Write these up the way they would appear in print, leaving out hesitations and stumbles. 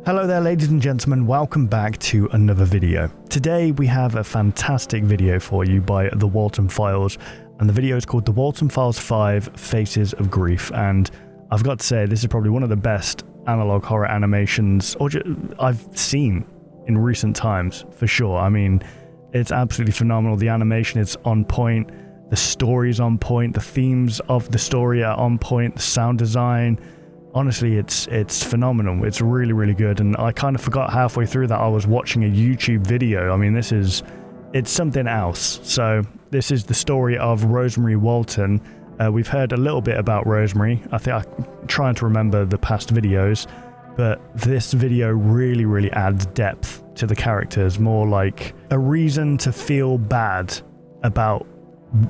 Hello there ladies and gentlemen, welcome back to another video. Today we have a fantastic video for you by the Walten Files, and the video is called The Walten Files 5 Faces of Grief, and I've got to say this is probably one of the best analog horror animations I've seen in recent times, for sure. I mean, it's absolutely phenomenal. The animation is on point, the story's on point, the themes of the story are on point, the sound design. Honestly, it's phenomenal. It's really, really good. And I kind of forgot halfway through that I was watching a YouTube video. I mean, it's something else. So this is the story of Rosemary Walten. We've heard a little bit about Rosemary. I think I'm trying to remember the past videos, but this video really, really adds depth to the characters. More like a reason to feel bad about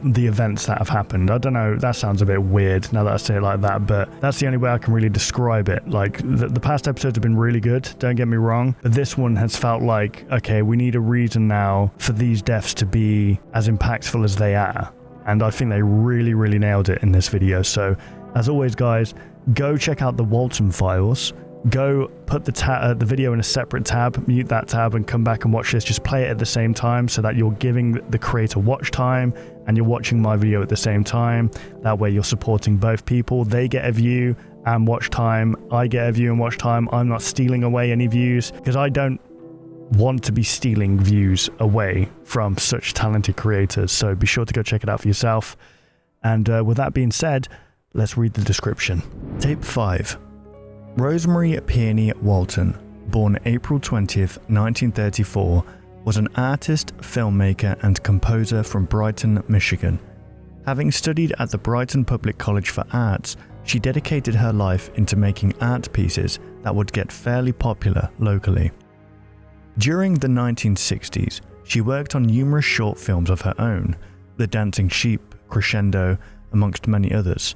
the events that have happened. I don't know, that sounds a bit weird now that I say it like that, but that's the only way I can really describe it. Like, the past episodes have been really good, don't get me wrong, but this one has felt like, okay, we need a reason now for these deaths to be as impactful as they are, and I think they really, really nailed it in this video. So, as always guys, go check out the Walten Files. Go put the video in a separate tab, mute that tab, and come back and watch this. Just play it at the same time so that you're giving the creator watch time and you're watching my video at the same time. That way you're supporting both people. They get a view and watch time. I get a view and watch time. I'm not stealing away any views because I don't want to be stealing views away from such talented creators. So be sure to go check it out for yourself. And with that being said, let's read the description. Tape 5. Rosemary Peony Walten, born April 20th, 1934, was an artist, filmmaker, and composer from Brighton, Michigan. Having studied at the Brighton Public College for Arts, she dedicated her life into making art pieces that would get fairly popular locally. During the 1960s, she worked on numerous short films of her own, The Dancing Sheep, Crescendo, amongst many others.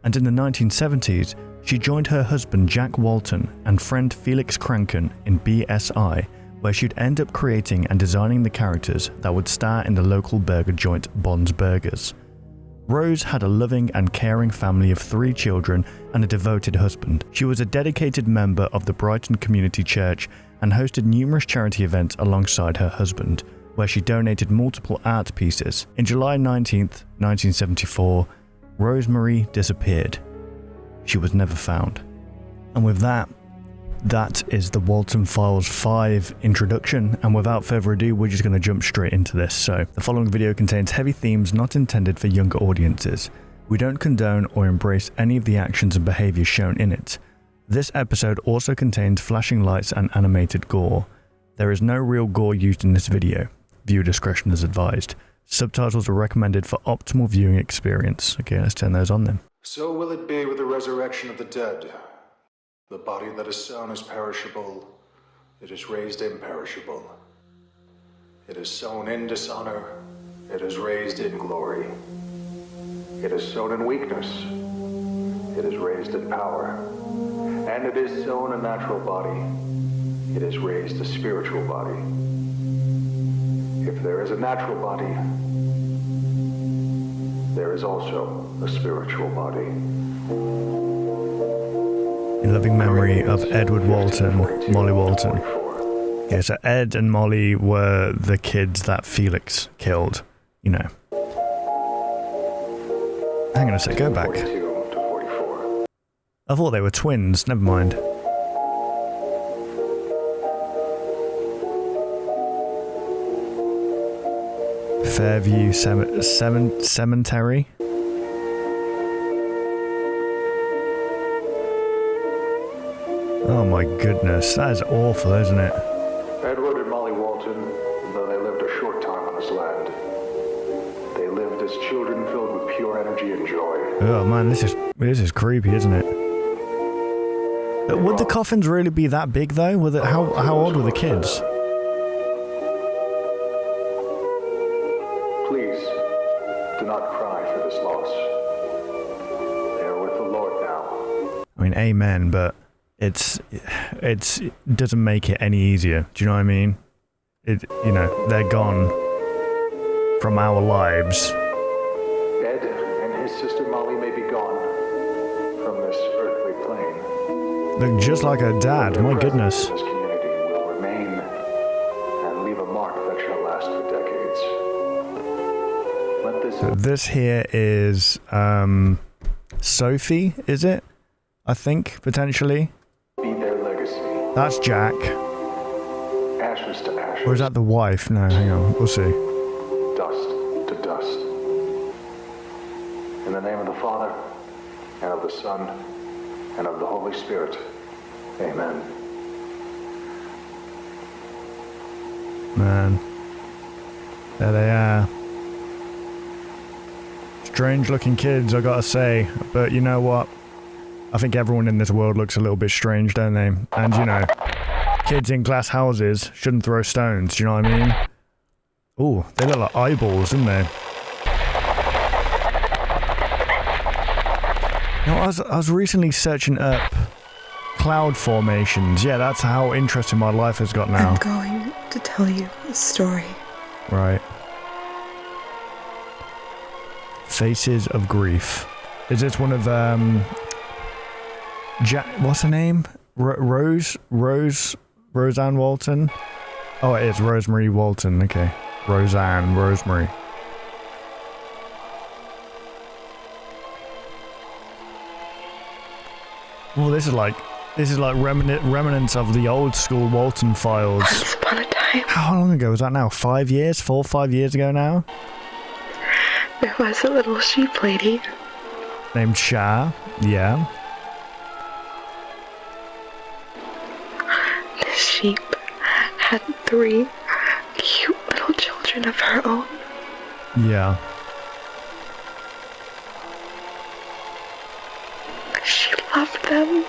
And in the 1970s, she joined her husband Jack Walten and friend Felix Kranken in BSI, where she'd end up creating and designing the characters that would star in the local burger joint Bond's Burgers. Rose had a loving and caring family of 3 children and a devoted husband. She was a dedicated member of the Brighton Community Church and hosted numerous charity events alongside her husband, where she donated multiple art pieces. In July 19th, 1974, Rosemary disappeared. She was never found. And with that is the Walten Files 5 introduction, and without further ado, we're just going to jump straight into this. So, the following video contains heavy themes not intended for younger audiences. We don't condone or embrace any of the actions and behaviours shown in it. This episode also contains flashing lights and animated gore. There is no real gore used in this video. Viewer discretion is advised. Subtitles are recommended for optimal viewing experience. Okay, let's turn those on then. So will it be with the resurrection of the dead. The body that is sown is perishable, it is raised imperishable. It is sown in dishonor, it is raised in glory. It is sown in weakness, it is raised in power. And it is sown a natural body, it is raised a spiritual body. If there is a natural body, there is also a spiritual body. In loving memory of Edward Walten, Molly Walten. Yeah, so Ed and Molly were the kids that Felix killed, you know. Hang on a sec, go back. I thought they were twins, never mind. Fairview Cemetery. Oh my goodness, that is awful, isn't it? Edward and Molly Walten, though they lived a short time on this land, they lived as children filled with pure energy and joy. Oh man, this is creepy, isn't it? Would the coffins really be that big though? How old were the kids? Please, do not cry for this loss. They are with the Lord now. I mean, amen, but it doesn't make it any easier. Do you know what I mean? You know, they're gone from our lives. Ed and his sister Molly may be gone from this earthly plane. Look just like her dad, my goodness. This community will remain and leave a mark that shall last for decades. Let this So this here is Sophie, is it? I think, potentially. be their legacy. That's Jack. Ashes to ashes. Or is that the wife? No, hang on, we'll see. Dust to dust. In the name of the Father, and of the Son, and of the Holy Spirit. Amen. Man. There they are. Strange looking kids, I gotta say. But you know what? I think everyone in this world looks a little bit strange, don't they? And you know, kids in glass houses shouldn't throw stones, do you know what I mean? Ooh, they look like eyeballs, don't they? You know, I was recently searching up cloud formations. Yeah, that's how interesting my life has got now. I'm going to tell you a story. Right. Faces of Grief. Is this one of what's her name? Roseanne Walten? Oh, it is Rosemary Walten. Okay. Rosemary. Well, this is like remnants of the old school Walten files. Once upon a time, How long ago was that now? 5 years? 4 or 5 years ago now? there was a little sheep lady. Named Shah. Yeah. This sheep had 3 cute little children of her own. Yeah. She loved them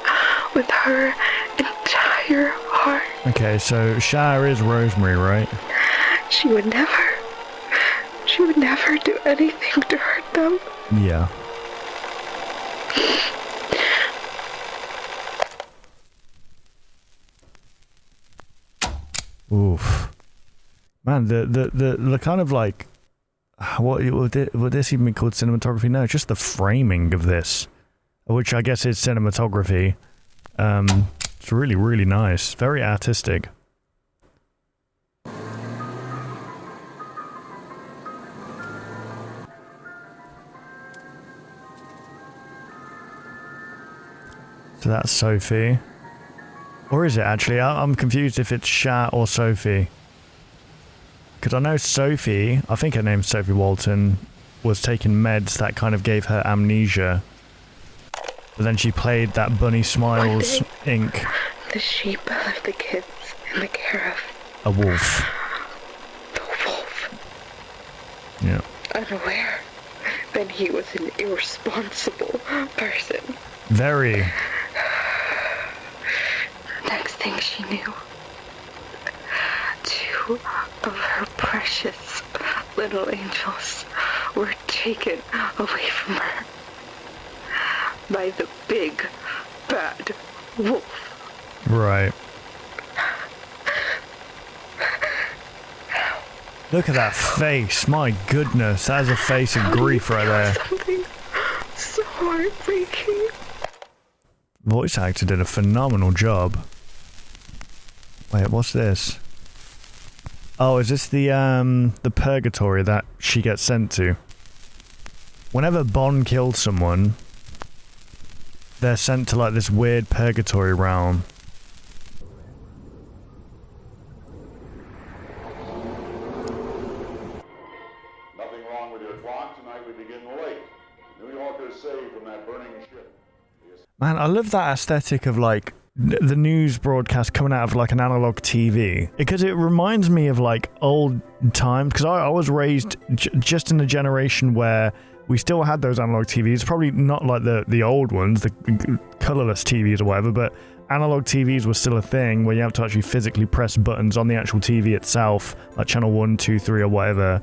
with her entire heart. Okay, so Shah is Rosemary, right? She would never do anything to hurt them. Yeah. Oof. Man, the kind of like, would this even be called cinematography? No, it's just the framing of this, which I guess is cinematography. It's really, really nice. Very artistic. So that's Sophie. Or is it actually? I'm confused if it's Shah or Sophie. Because I know Sophie, I think her name's Sophie Walten, was taking meds that kind of gave her amnesia. But then she played that Bunny Smiles ink. The sheep left the kids in the care of A wolf. the wolf. Yeah. Unaware that he was an irresponsible person. Very. Next thing she knew, 2 of her precious little angels were taken away from her by the big, bad wolf. Right. Look at that face. My goodness. That is a face of grief right there. Something so heartbreaking. Voice actor did a phenomenal job. Wait, what's this? Oh, is this the purgatory that she gets sent to? Whenever Bond kills someone, they're sent to like this weird purgatory realm. Nothing wrong with your clock. Tonight we begin late. New Yorkers saved from that burning ship. Man, I love that aesthetic of like the news broadcast coming out of like an analog TV, because it reminds me of like old times, because I was raised just in a generation where we still had those analog TVs, probably not like the old ones, the colorless TVs or whatever, but analog TVs were still a thing where you have to actually physically press buttons on the actual TV itself, like channel 1, 2, 3 or whatever.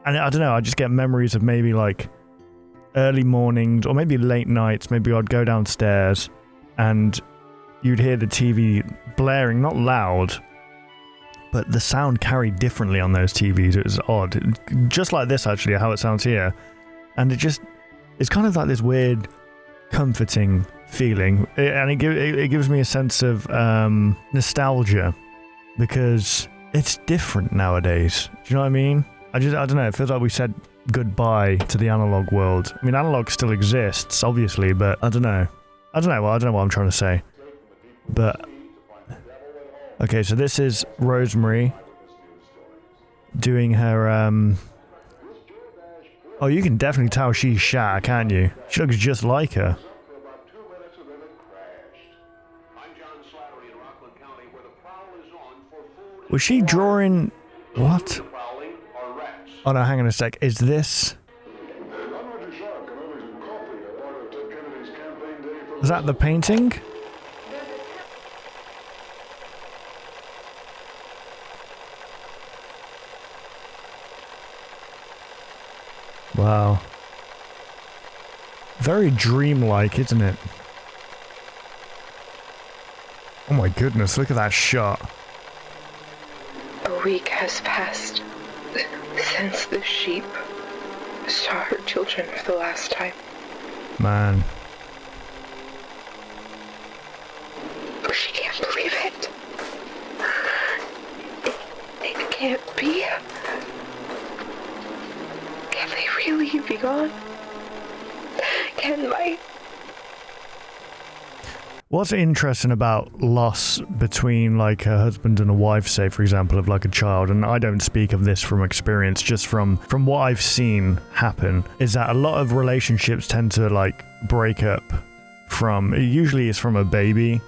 And I don't know, I just get memories of maybe like early mornings or maybe late nights. Maybe I'd go downstairs and you'd hear the TV blaring, not loud, but the sound carried differently on those TVs. It was odd. Just like this, actually, how it sounds here. And it's kind of like this weird, comforting feeling, and it gives me a sense of nostalgia, because it's different nowadays. Do you know what I mean? I don't know, it feels like we said goodbye to the analog world. I mean, analog still exists, obviously, but I don't know what I'm trying to say. But okay, so this is Rosemary doing her oh, you can definitely tell she's shy, can't you? She looks just like her. Was she drawing what? Oh no, hang on a sec. Is this? Was that the painting? Wow. Very dreamlike, isn't it? Oh my goodness, look at that shot. A week has passed since the sheep saw her children for the last time. Man. She can't believe it. It can't be. Can they really be gone? Can my... What's interesting about loss between like a husband and a wife, say for example, of like a child, and I don't speak of this from experience, just from what I've seen happen, is that a lot of relationships tend to like break up from, usually it's from a baby,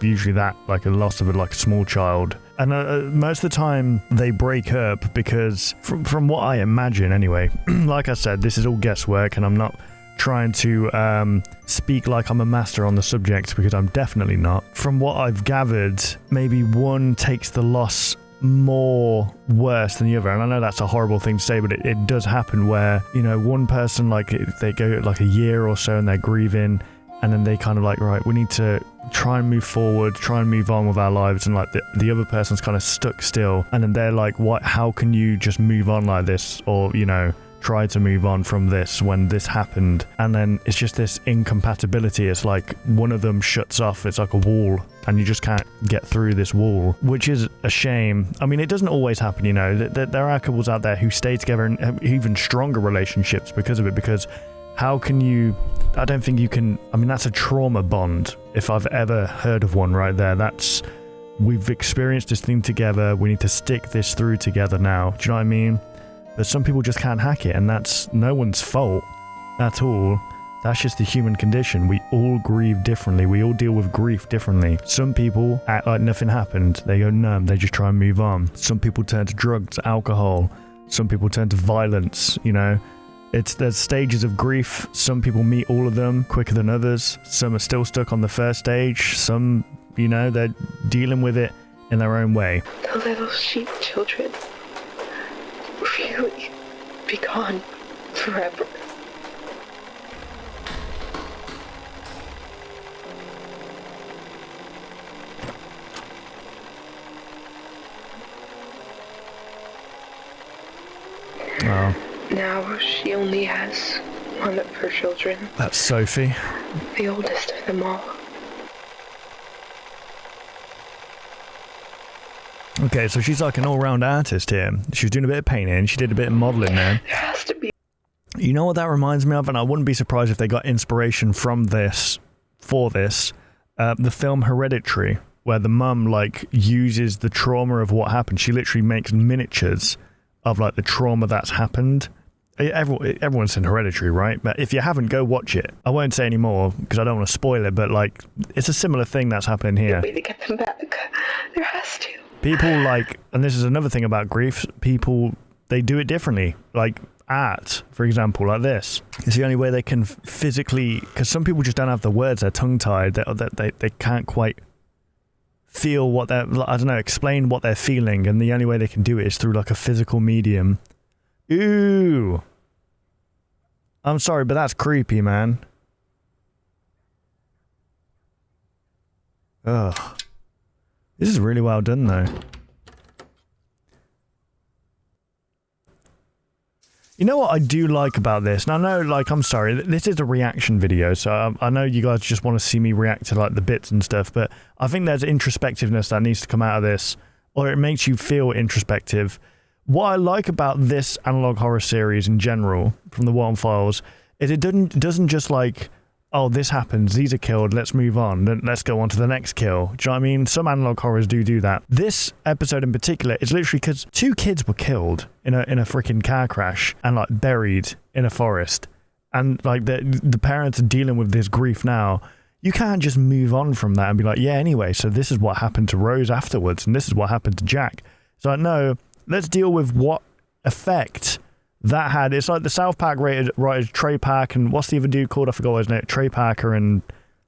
usually that like a loss of like a small child. And most of the time they break up because from what I imagine anyway, like I said, this is all guesswork and I'm not trying to speak like I'm a master on the subject, because I'm definitely not. From what I've gathered, maybe one takes the loss more worse than the other, and I know that's a horrible thing to say, but it does happen where, you know, one person, like they go like a year or so and they're grieving, and then they kind of like, right, we need to try and move forward, try and move on with our lives, and like the other person's kind of stuck still, and then they're like, what, how can you just move on like this, or, you know, try to move on from this when this happened? And then it's just this incompatibility. It's like one of them shuts off, it's like a wall, and you just can't get through this wall, which is a shame. I mean, it doesn't always happen, you know. There are couples out there who stay together and have even stronger relationships because of it, because how can you, I don't think you can, I mean, that's a trauma bond if I've ever heard of one right there. That's, we've experienced this thing together, we need to stick this through together now. Do you know what I mean? But some people just can't hack it, and that's no one's fault at all. That's just the human condition. We all grieve differently. We all deal with grief differently. Some people act like nothing happened. They go numb. They just try and move on. Some people turn to drugs, alcohol. Some people turn to violence, you know. There's stages of grief. Some people meet all of them quicker than others. Some are still stuck on the first stage. Some, you know, they're dealing with it in their own way. The little sheep children really be gone forever. Oh. Now she only has one of her children. That's Sophie. The oldest of them all. Okay, so she's like an all-round artist here. She was doing a bit of painting, she did a bit of modelling there. There has to be. You know what that reminds me of? And I wouldn't be surprised if they got inspiration from this, for this, the film Hereditary, where the mum, like, uses the trauma of what happened. She literally makes miniatures of, like, the trauma that's happened. Everyone's seen Hereditary, right? But if you haven't, go watch it. I won't say any more because I don't want to spoil it, but, like, it's a similar thing that's happening here. Way to get them back. There has to. People like, and this is another thing about grief, people, they do it differently. Like art, for example, like this. It's the only way they can physically, because some people just don't have the words, they're tongue-tied, they can't quite feel what they're, I don't know, explain what they're feeling, and the only way they can do it is through like a physical medium. Ooh. I'm sorry, but that's creepy, man. Ugh. This is really well done, though. You know what I do like about this? And I know, like, I'm sorry, this is a reaction video, so I know you guys just want to see me react to, like, the bits and stuff, but I think there's introspectiveness that needs to come out of this, or it makes you feel introspective. What I like about this analog horror series in general, from the Walten Files, is it doesn't just, like, oh, this happens, these are killed, let's move on, then let's go on to the next kill. Do you know what I mean? Some analog horrors do that. This episode in particular is literally because 2 kids were killed in a freaking car crash and, like, buried in a forest. And, like, the parents are dealing with this grief now. You can't just move on from that and be like, yeah, anyway, so this is what happened to Rose afterwards, and this is what happened to Jack. So, like, no, let's deal with what effect that had. It's like the South Park writers Trey Parker and what's the other dude called? I forgot his name. Trey Parker and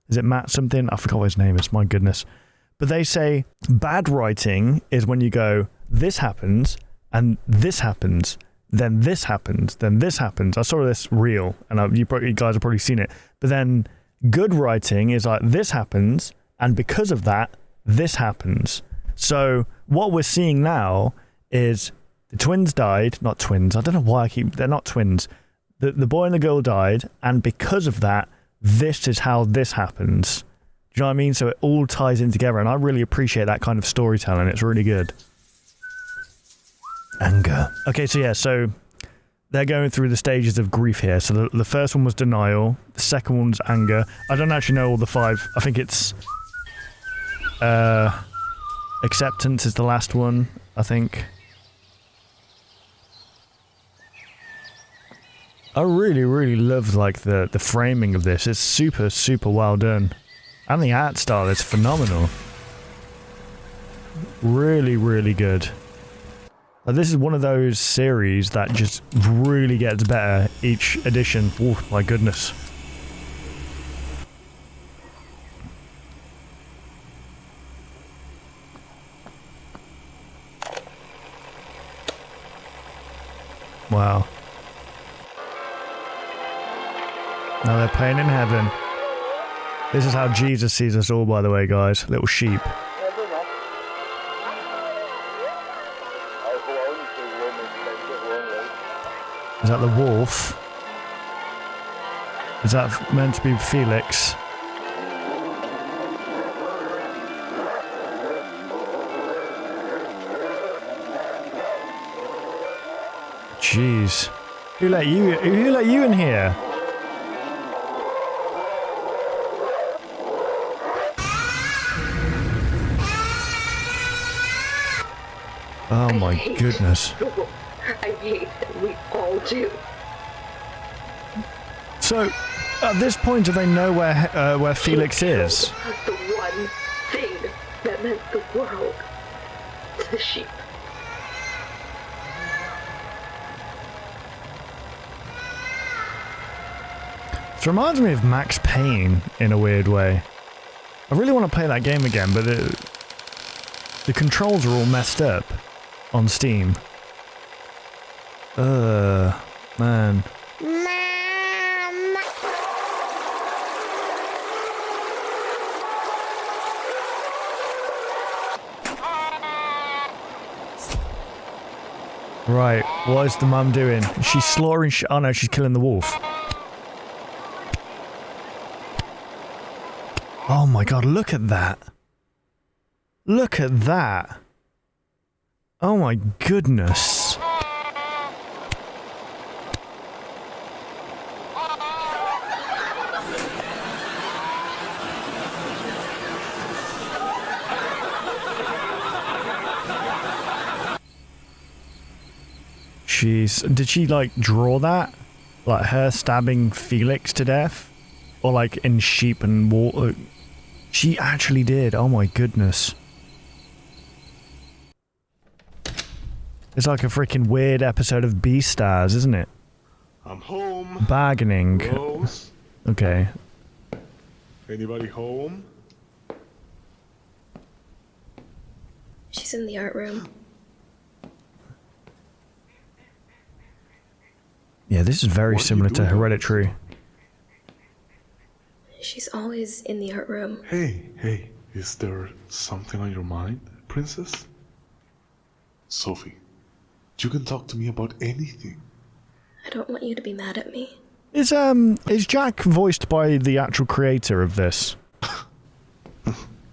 is it Matt something? I forgot what his name is. My goodness. But they say bad writing is when you go, this happens and this happens, then this happens, then this happens. I saw this reel and you guys have probably seen it. But then good writing is like this happens and because of that, this happens. So what we're seeing now is the twins died, not twins. I don't know why they're not twins. The boy and the girl died, and because of that, this is how this happens. Do you know what I mean? So it all ties in together, and I really appreciate that kind of storytelling. It's really good. Anger. Okay, so yeah, so they're going through the stages of grief here. So the first one was denial. The second one's anger. I don't actually know all the 5. I think it's acceptance is the last one, I think. I really, really love, like, the framing of this. It's super, super well done. And the art style is phenomenal. Really, really good. Like, this is one of those series that just really gets better each edition. Oh, my goodness. Wow. Now they're playing in heaven. This is how Jesus sees us all, by the way, guys. Little sheep. Is that the wolf? Is that meant to be Felix? Jeez. Who let you in here? Oh my goodness. I hate that we all do. So, at this point, do they know where Felix is? The one thing that meant the world to the sheep. It reminds me of Max Payne in a weird way. I really want to play that game again, but the controls are all messed up on Steam. Man. Right, what is the mum doing? She's slaughtering oh no, she's killing the wolf. Oh my god, look at that. Look at that. Oh my goodness. Jeez. Did she, like, draw that? Like, her stabbing Felix to death? Or, like, in sheep and water? She actually did. Oh my goodness. It's like a freaking weird episode of Beastars, isn't it? I'm home. Bargaining. Rose? Okay. Anybody home? She's in the art room. Yeah, this is very similar to Hereditary. She's always in the art room. Hey, is there something on your mind, princess? Sophie, you can talk to me about anything. I don't want you to be mad at me. Is Jack voiced by the actual creator of this?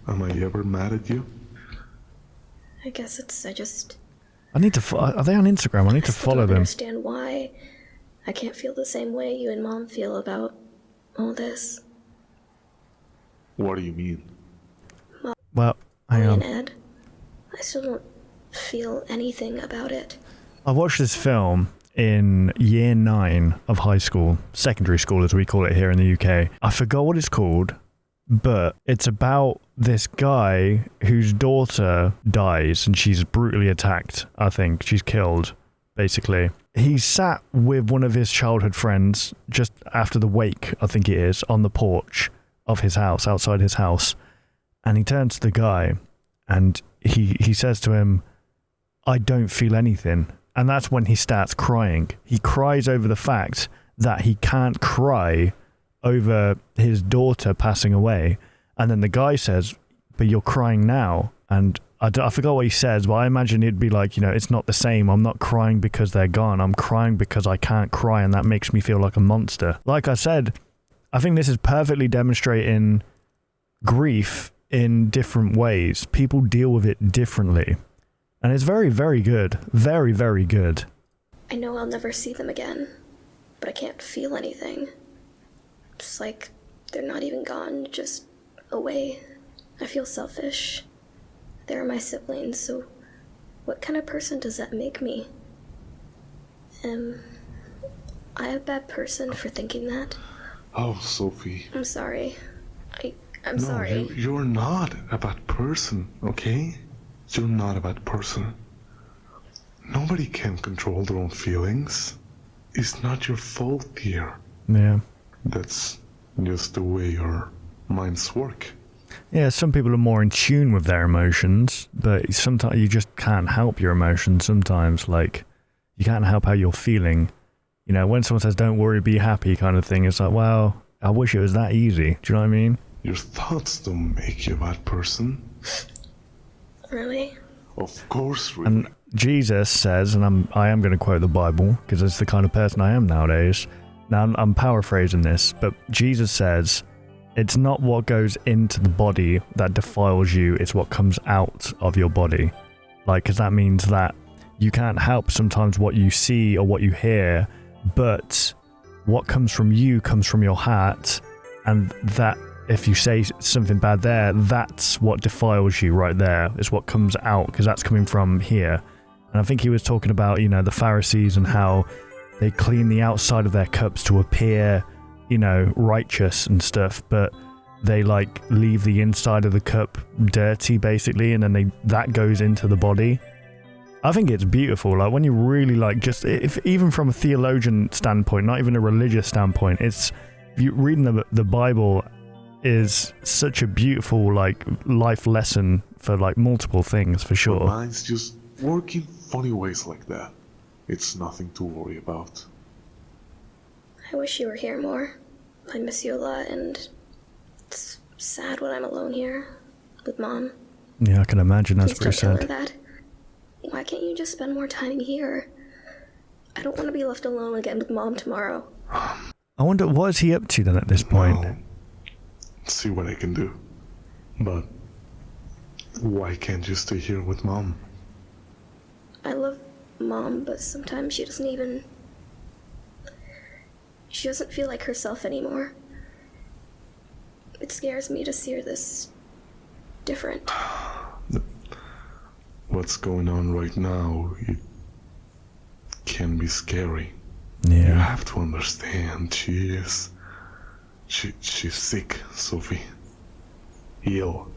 Am I ever mad at you? I guess I need to. Are they on Instagram? I need to still follow don't them. understand why I can't feel the same way you and Mom feel about all this. What do you mean? Well, hang Me on. and Ed, I still don't feel anything about it. I watched this film in year 9 of high school, secondary school as we call it here in the UK. I forgot what it's called, but it's about this guy whose daughter dies and she's brutally attacked, I think. She's killed, basically. He sat with one of his childhood friends just after the wake, I think it is, on the porch of his house, outside his house. And he turns to the guy and he says to him, "I don't feel anything." And that's when he starts crying. He cries over the fact that he can't cry over his daughter passing away. And then the guy says, "But you're crying now." And I forgot what he says, but I imagine it'd be like, it's not the same. I'm not crying because they're gone. I'm crying because I can't cry, and that makes me feel like a monster. Like I said, I think this is perfectly demonstrating grief in different ways. People deal with it differently. And it's very, very good. Very, very good. I know I'll never see them again, but I can't feel anything. It's like they're not even gone, just away. I feel selfish. They're my siblings, so what kind of person does that make me? Am I a bad person for thinking that? Oh, Sophie. I'm sorry. I'm No, sorry. you're not a bad person, okay? You're not a bad person. Nobody can control their own feelings. It's not your fault, dear. Yeah. That's just the way your minds work. Yeah, some people are more in tune with their emotions, but sometimes you just can't help your emotions sometimes. Like, you can't help how you're feeling. When someone says, "Don't worry, be happy," kind of thing, it's like, well, I wish it was that easy. Do you know what I mean? Your thoughts don't make you a bad person. Really? Of course, really. And Jesus says, and I am going to quote the Bible, because it's the kind of person I am nowadays. Now, I'm paraphrasing this, but Jesus says, "It's not what goes into the body that defiles you, it's what comes out of your body." Because that means that you can't help sometimes what you see or what you hear, but what comes from you comes from your heart, and that if you say something bad there, that's what defiles you right there. It's what comes out, because that's coming from here. And I think he was talking about, the Pharisees and how they clean the outside of their cups to appear, righteous and stuff, but they leave the inside of the cup dirty, basically, and then that goes into the body. I think it's beautiful. When you really if even from a theologian standpoint, not even a religious standpoint, it's reading the Bible is such a beautiful life lesson for multiple things, for sure. Your mind's just work in funny ways like that. It's nothing to worry about. I wish you were here more. I miss you a lot, and it's sad when I'm alone here with Mom. Yeah, I can imagine. That's Please pretty don't tell sad. her that. Why can't you just spend more time here? I don't want to be left alone again with Mom tomorrow. I wonder, what is he up to then at this point? I'll see what I can do. But why can't you stay here with Mom? I love Mom, but sometimes she doesn't feel like herself anymore. It scares me to see her this different. What's going on right now, it can be scary. Yeah. You have to understand, she's sick, Sophie. Ill.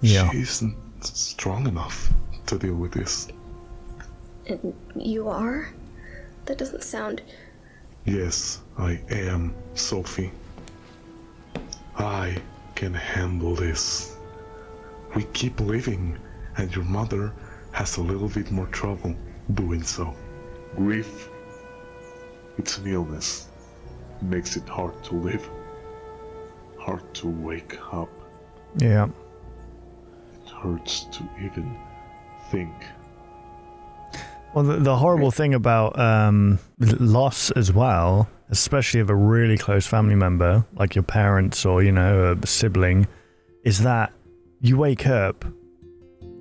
Yeah. She isn't strong enough to deal with this. And you are? That doesn't sound... Yes, I am, Sophie. I can handle this. We keep living, and your mother has a little bit more trouble doing so. Grief, it's an illness. It makes it hard to live, hard to wake up. Yeah. It hurts to even think. Well, the horrible thing about loss as well, especially of a really close family member, like your parents or, you know, a sibling, is that you wake up,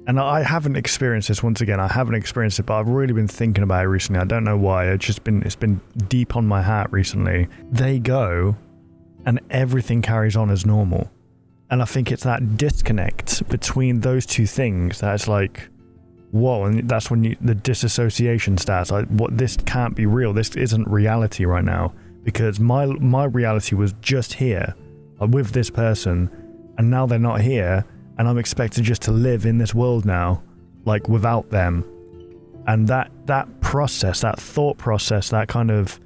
and I haven't experienced this, once again, I haven't experienced it, but I've really been thinking about it recently. I don't know why. It's been deep on my heart recently. They go, and everything carries on as normal. And I think it's that disconnect between those two things that's like, whoa, and that's when the disassociation starts. Like, what, this can't be real. This isn't reality right now, because my reality was just here, with this person, and now they're not here, and I'm expected just to live in this world now, like, without them. And that process, that thought process, that kind of,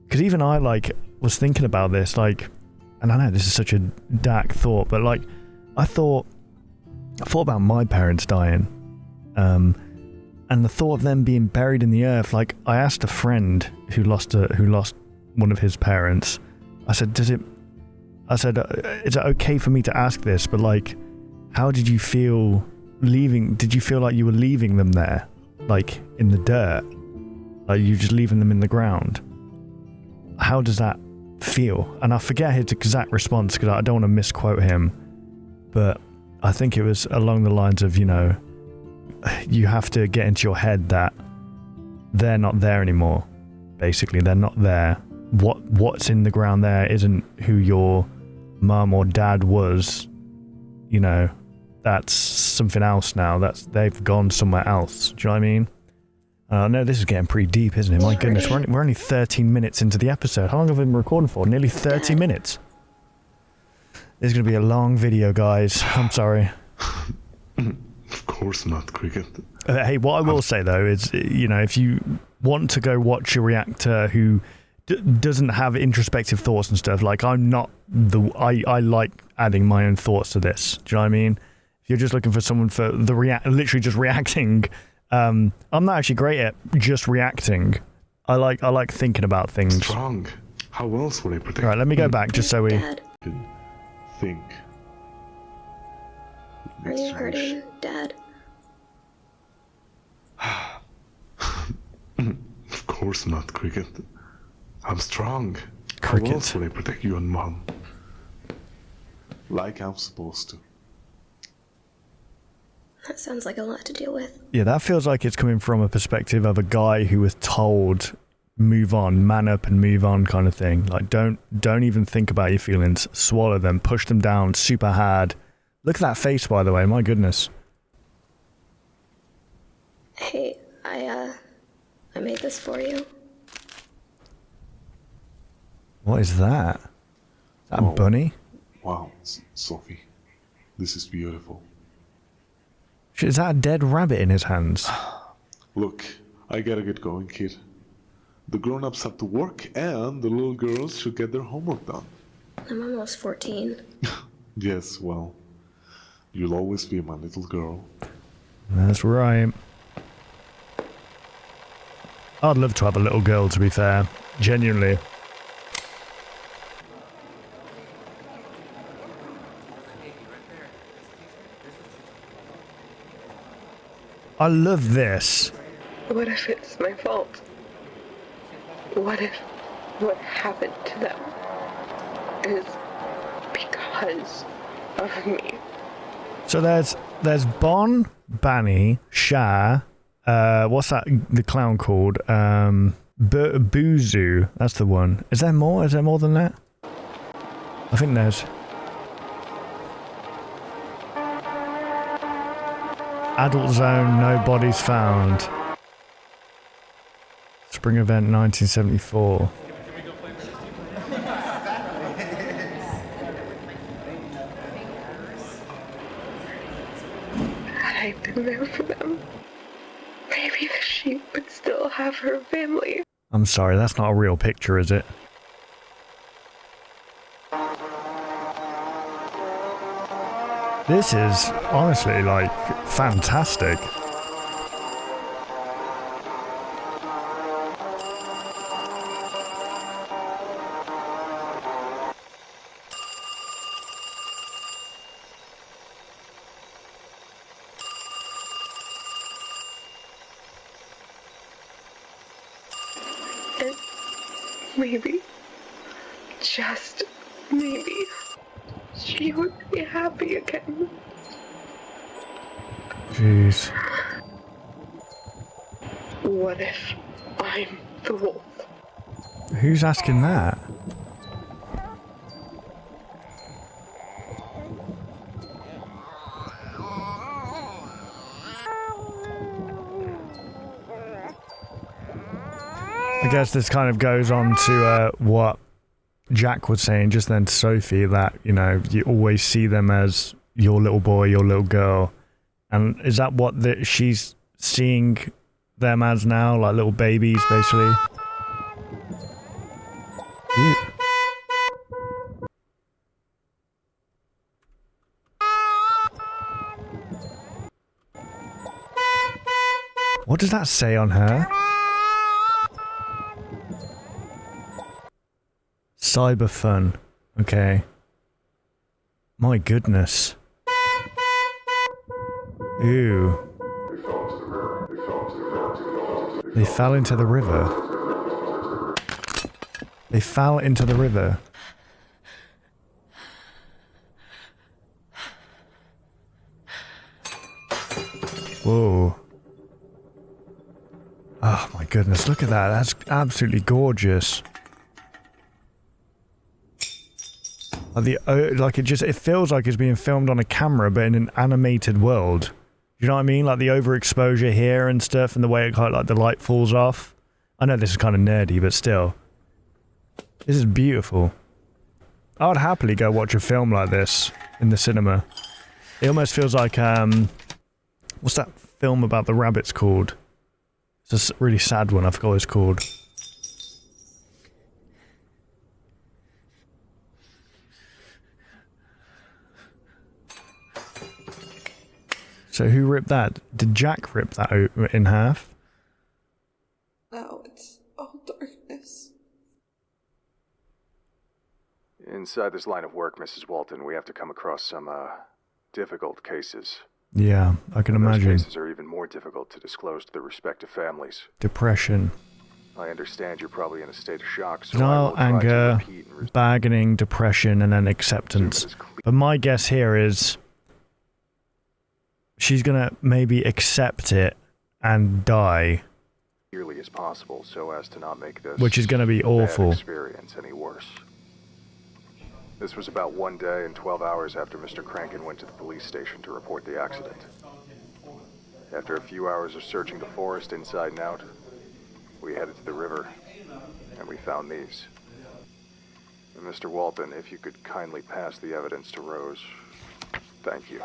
because even I, like, was thinking about this, like, and I know this is such a dark thought, but like, I thought about my parents dying. And the thought of them being buried in the earth, like, I asked a friend who lost one of his parents. I said, is it okay for me to ask this? But like, how did you feel leaving? Did you feel like you were leaving them there, like in the dirt, like you just leaving them in the ground? How does that feel? And I forget his exact response because I don't want to misquote him, but I think it was along the lines of, you know, you have to get into your head that they're not there anymore. Basically, they're not there. What's in the ground there isn't who your mum or dad was. You know, that's something else now. They've gone somewhere else. Do you know what I mean? No, this is getting pretty deep, isn't it? My goodness, we're only 13 minutes into the episode. How long have we been recording for? Nearly 30 minutes. This is going to be a long video, guys. I'm sorry. Of course not, Cricket. Hey, what I will say, though, is, you know, if you want to go watch a reactor who doesn't have introspective thoughts and stuff, like, I'm not I like adding my own thoughts to this. Do you know what I mean? If you're just looking for someone for literally just reacting, I'm not actually great at just reacting. I like thinking about things. Strong. How else would I protect? All right, let me go back just so we... Dad, Think. are you hurting, Dad? Of course not, Cricket. I'm strong. Cricket. How else would I protect you and Mom? Like I'm supposed to. That sounds like a lot to deal with. Yeah, that feels like it's coming from a perspective of a guy who was told, move on, man up and move on, kind of thing. Like, don't even think about your feelings. Swallow them, push them down super hard. Look at that face, by the way. My goodness. Hey, I made this for you. What is that? Is that a bunny? Wow, Sophie. This is beautiful. Is that a dead rabbit in his hands? Look, I gotta get going, kid. The grown-ups have to work, and the little girls should get their homework done. I'm almost 14. Yes, well, you'll always be my little girl. That's right. I'd love to have a little girl, to be fair. Genuinely. I love this. What if it's my fault? What if what happened to them is because of me? So there's Bon, Banny, Shah, what's that, the clown called? Boozoo, that's the one. Is there more? Is there more than that? I think there's... Adult Zone, no bodies found. Spring event 1974. Had I been there for them, maybe the sheep would still have her family. I'm sorry, that's not a real picture, is it? This is honestly, like, fantastic. maybe, just maybe, she would be happy again. Jeez. What if I'm the wolf? Who's asking that? I guess this kind of goes on to what Jack was saying just then to Sophie, that, you know, you always see them as your little boy, your little girl. And is that what she's seeing them as now? Like little babies, basically? What does that say on her? Cyber fun. Okay. My goodness. Ew. They fell into the river. They fell into the river. Whoa. Oh my goodness, look at that. That's absolutely gorgeous. Like it feels like it's being filmed on a camera, but in an animated world. You know what I mean? Like the overexposure here and stuff, and the way it kind of, like the light falls off. I know this is kind of nerdy, but still, this is beautiful. I would happily go watch a film like this in the cinema. It almost feels like what's that film about the rabbits called? It's a really sad one. I forgot what it's called. So who ripped that? Did Jack rip that in half? Now it's all darkness. Inside this line of work, Mrs. Walten, we have to come across some, difficult cases. Yeah, I can imagine. Those cases are even more difficult to disclose to their respective families. Depression. I understand you're probably in a state of shock, so Denial, I will try to anger, repeat and bargaining, depression, and then acceptance. But my guess here is she's gonna maybe accept it and die, clearly as possible, so as to not make this, which is gonna be awful, bad experience any worse. This was about 1 day and 12 hours after Mr. Crankin went to the police station to report the accident. After a few hours of searching the forest inside and out, we headed to the river, and we found these. And Mr. Walten, if you could kindly pass the evidence to Rose, thank you.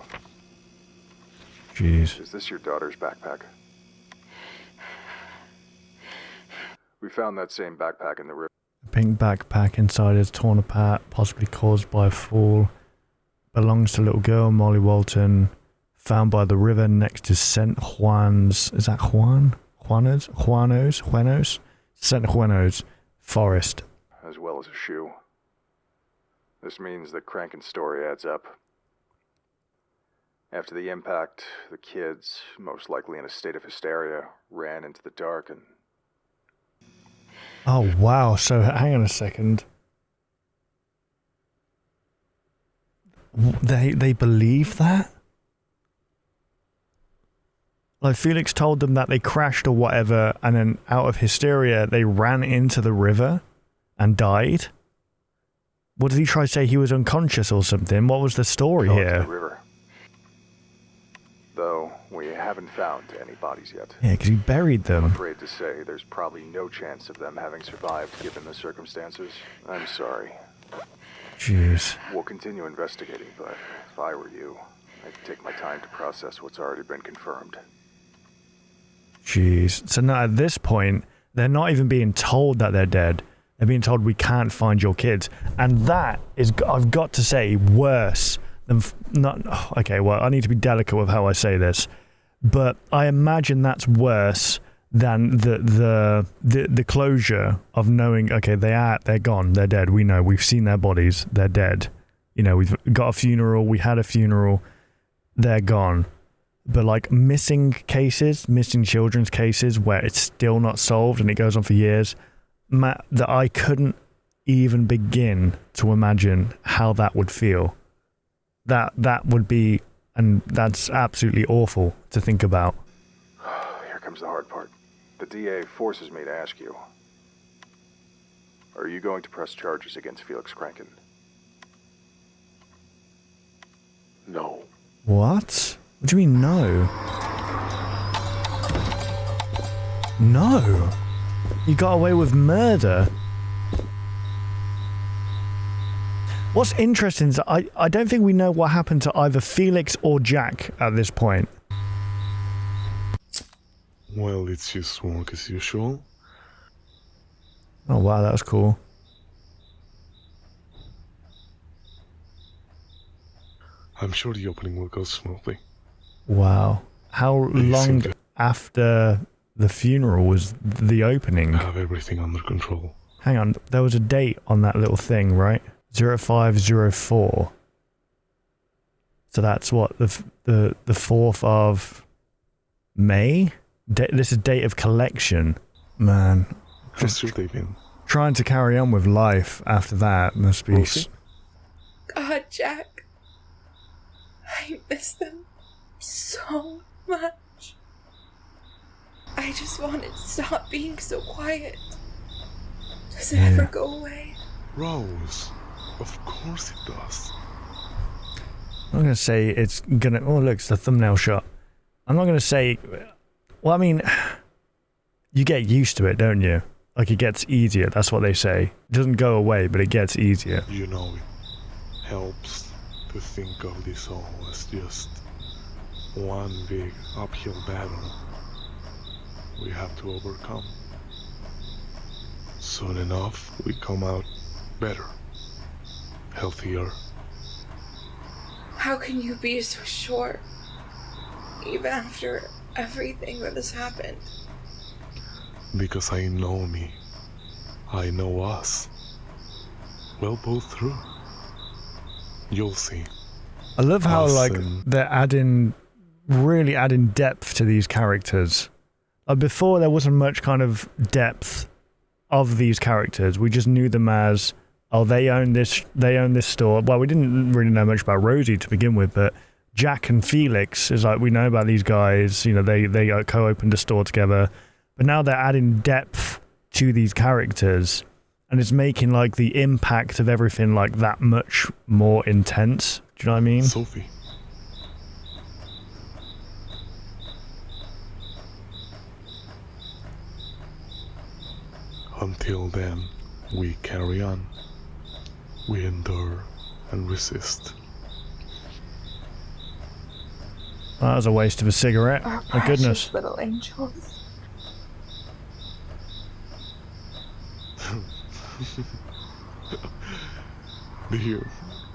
Jeez. Is this your daughter's backpack? We found that same backpack in the river. A pink backpack inside is torn apart, possibly caused by a fall. Belongs to little girl Molly Walten. Found by the river next to St. Juan's. Is that Juan? Juanos? St. Juanos forest. As well as a shoe. This means that Crankin's story adds up. After the impact, the kids, most likely in a state of hysteria, ran into the dark and... Oh wow, so hang on a second. They believe that? Like Felix told them that they crashed or whatever, and then out of hysteria they ran into the river and died? What did he try to say? He was unconscious or something? What was the story here? The river. Though we haven't found any bodies yet. Yeah, because he buried them. I'm afraid to say there's probably no chance of them having survived given the circumstances. I'm sorry. Jeez. We'll continue investigating, but if I were you, I'd take my time to process what's already been confirmed. Jeez. So now at this point, they're not even being told that they're dead. They're being told we can't find your kids. And that is, I've got to say, worse than... Okay, well, I need to be delicate with how I say this. But I imagine that's worse than the closure of knowing, okay, they're gone, they're dead. We know, we've seen their bodies, they're dead. You know, we've got a funeral, we had a funeral, they're gone. But like missing children's cases where it's still not solved and it goes on for years, that I couldn't even begin to imagine how that would feel. That would be, and that's absolutely awful to think about. Here comes the hard part. The DA forces me to ask you. Are you going to press charges against Felix Kranken? No. What? What do you mean no? No? You got away with murder? What's interesting is I don't think we know what happened to either Felix or Jack at this point. Well, it's just work as usual. Oh wow, that was cool. I'm sure the opening will go smoothly. Wow. How They seem long to after the funeral was the opening? have everything under control. Hang on, there was a date on that little thing, right? 0504. So that's what, the 4th of May? This is date of collection. Man, How's your day been? trying to carry on with life after that must be... Rosie? God, Jack. I miss them so much. I just want it to stop being so quiet. Does it ever go away? Rose, of course it does. I'm going to say it's going to... Oh, look, it's the thumbnail shot. I'm not going to say... Well, I mean, you get used to it, don't you? Like, it gets easier. That's what they say. It doesn't go away, but it gets easier. You know, it helps to think of this all as just one big uphill battle we have to overcome. Soon enough, we come out better, healthier. How can you be so sure? Even after everything that has happened. Because I know me. I know us. We'll pull through. You'll see. I love how, like, Awesome. they're really adding depth to these characters. Like, before, there wasn't much kind of depth of these characters. We just knew them as, oh, they own this store. Well, we didn't really know much about Rosie to begin with, but Jack and Felix is like, we know about these guys, you know, they co-opened a store together, but now they're adding depth to these characters, and it's making, like, the impact of everything, like, that much more intense. Do you know what I mean? Sophie. Until then, we carry on. We endure and resist. That was a waste of a cigarette. Our My goodness. precious little angels. Do you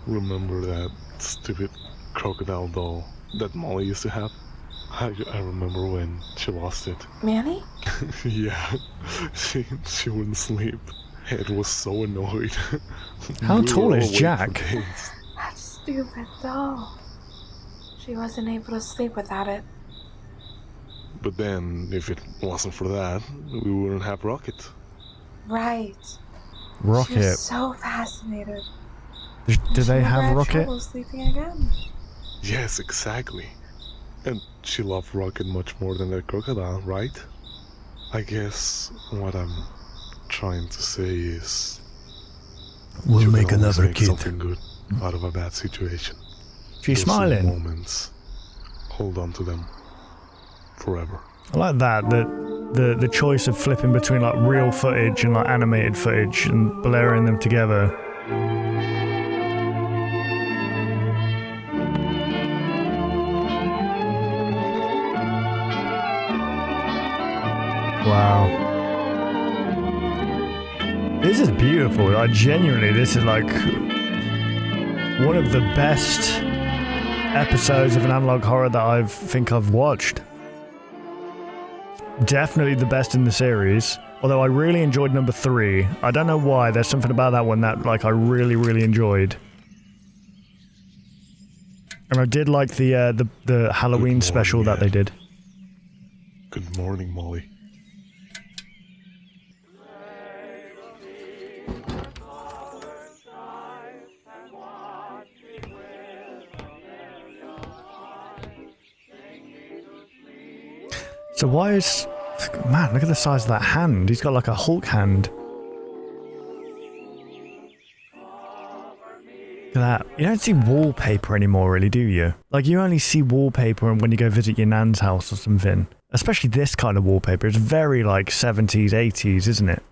remember that stupid crocodile doll that Molly used to have? I remember when she lost it. Manny? Yeah, she wouldn't sleep. It was so annoyed. How We tall were is awake for Jack? days. That stupid doll. She wasn't able to sleep without it. But then, if it wasn't for that, we wouldn't have Rocket. Right. She Rocket. was so fascinated. Do She they never have had Rocket? trouble sleeping again. Yes, exactly. And she loved Rocket much more than the crocodile, right? I guess what I'm trying to say is... We'll you make can always another make kid. something good out of a bad situation. She's Those little smiling. moments, hold on to them forever. I like that. The choice of flipping between, like, real footage and, like, animated footage and blurring them together. Wow. This is beautiful. Like, genuinely, this is like one of the best episodes of an analog horror that I think I've watched. Definitely the best in the series. Although I really enjoyed number 3. I don't know why. There's something about that one that, like, I really, really enjoyed. And I did like the Halloween special that they did. Good morning, Molly. So why is... Man, look at the size of that hand. He's got like a Hulk hand. Look at that. You don't see wallpaper anymore, really, do you? Like, you only see wallpaper when you go visit your nan's house or something. Especially this kind of wallpaper. It's very, like, 70s, 80s, isn't it?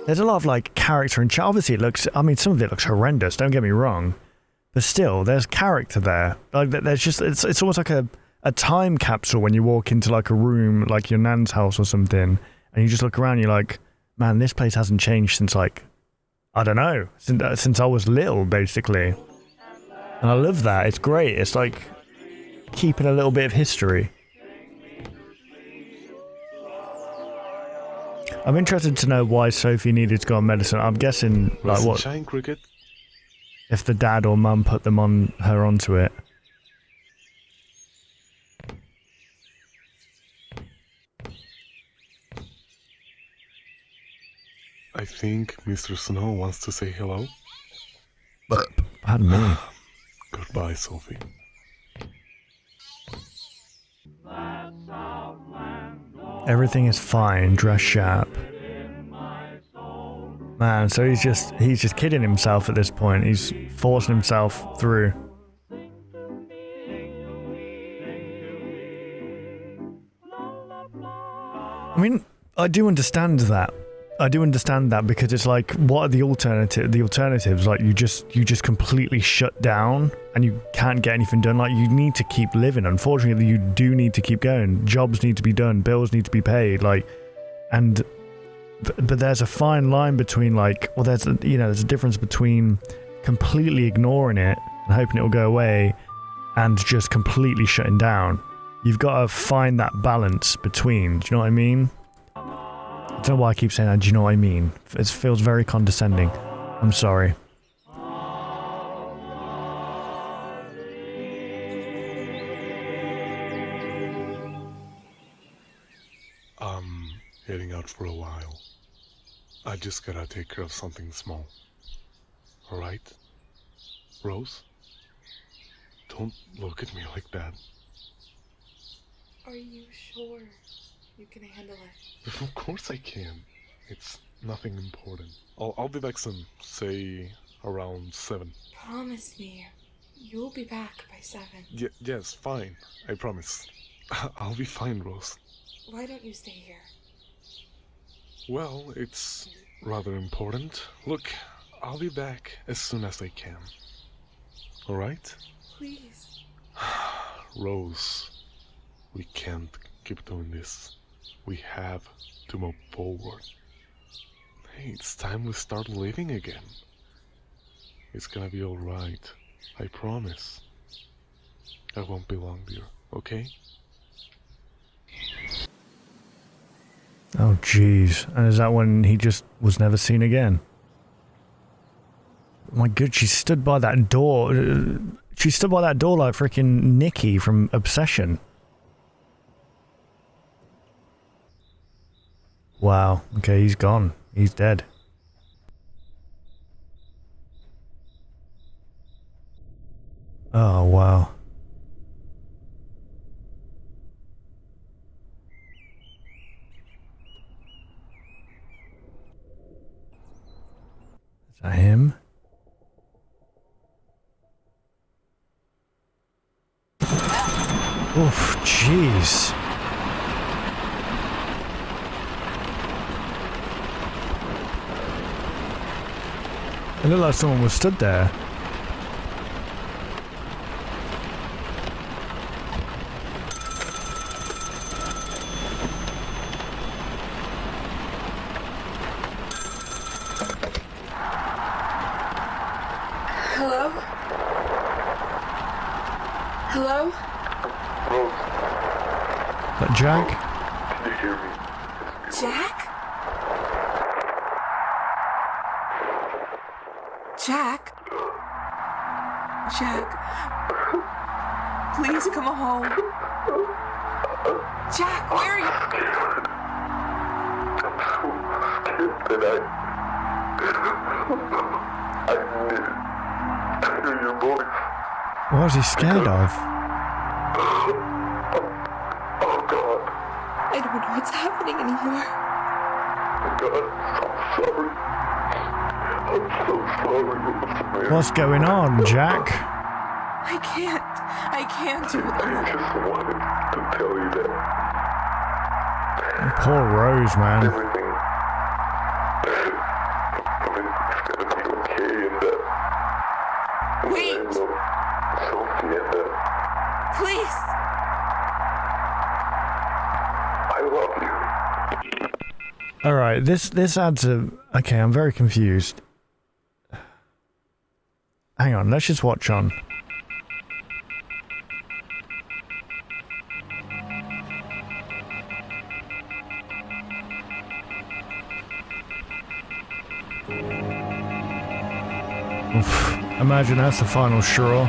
There's a lot of, like, character and... Obviously, it looks... I mean, some of it looks horrendous, don't get me wrong. But still, there's character there. Like, there's just... It's almost like a time capsule when you walk into, like, a room, like your nan's house or something, and you just look around and you're like, man, this place hasn't changed since, like... I don't know, since I was little, basically. And I love that. It's great. It's like keeping a little bit of history. I'm interested to know why Sophie needed to go on medicine. I'm guessing, like, what? Shine cricket. If the dad or mum put them on her onto it. I think Mr. Snow wants to say hello. Pardon me. Goodbye, Sophie. Everything is fine. Dress sharp. Man, so he's just kidding himself at this point. He's forcing himself through. I mean, I do understand that. Because it's like, what are the alternatives? Like, you just completely shut down and you can't get anything done. Like, you need to keep living. Unfortunately, you do need to keep going. Jobs need to be done. Bills need to be paid. Like, but there's a fine line between, like, well, there's a difference between completely ignoring it and hoping it will go away and just completely shutting down. You've got to find that balance between. Do you know what I mean? I don't know why I keep saying that. Do you know what I mean? It feels very condescending. I'm sorry. I'm heading out for a while. I just gotta take care of something small. Alright? Rose? Don't look at me like that. Are you sure you can handle it? Of course I can. It's nothing important. I'll be back soon. Say around 7. Promise me you'll be back by 7. Yes, fine. I promise. I'll be fine, Rose. Why don't you stay here? Well, it's rather important. Look, I'll be back as soon as I can. Alright? Please. Rose, we can't keep doing this. We have to move forward. Hey, it's time we start living again. It's gonna be alright. I promise. I won't be long, dear. Okay? Oh, jeez. And is that when he just was never seen again? My God, she stood by that door. She stood by that door like freaking Nikki from Obsession. Wow. Okay, he's gone. He's dead. Oh, wow. Is that him? Oof, jeez. It looked like someone was stood there. Hello? Hello? Rose, Is that Jack? can you hear me? Jack? Jack? Jack? Please come home. Jack, where are you? That I hear your voice. What was he scared of? Oh God. I don't know what's happening anymore. God, I'm sorry. I'm so sorry, Rosemary. What's going on, Jack? I can't do it I alone. just wanted to tell you that Poor Rose, man. everything is gonna be okay, and that Wait. I love Sophie, and that Please. I love you. All right, this adds a... Okay, I'm very confused. Hang on, let's just watch on. Oof. Imagine that's the final straw.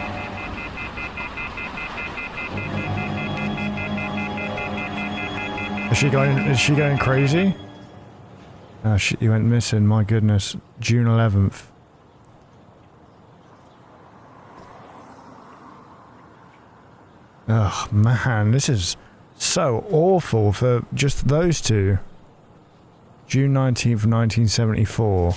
Is she going crazy? Oh shit, you went missing, my goodness. June 11th. Oh man, this is so awful for just those two. June 19th, 1974.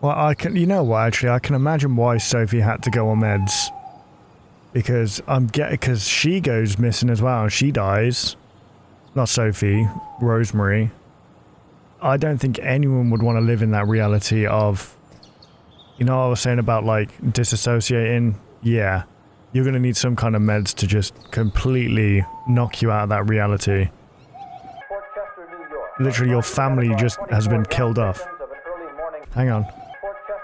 Well, you know what, actually, I can imagine why Sophie had to go on meds. Because because she goes missing as well, and she dies. Not Sophie, Rosemary. I don't think anyone would want to live in that reality of, you know what I was saying about, like, disassociating? Yeah. You're going to need some kind of meds to just completely knock you out of that reality. Literally, your family just has been killed off. Hang on.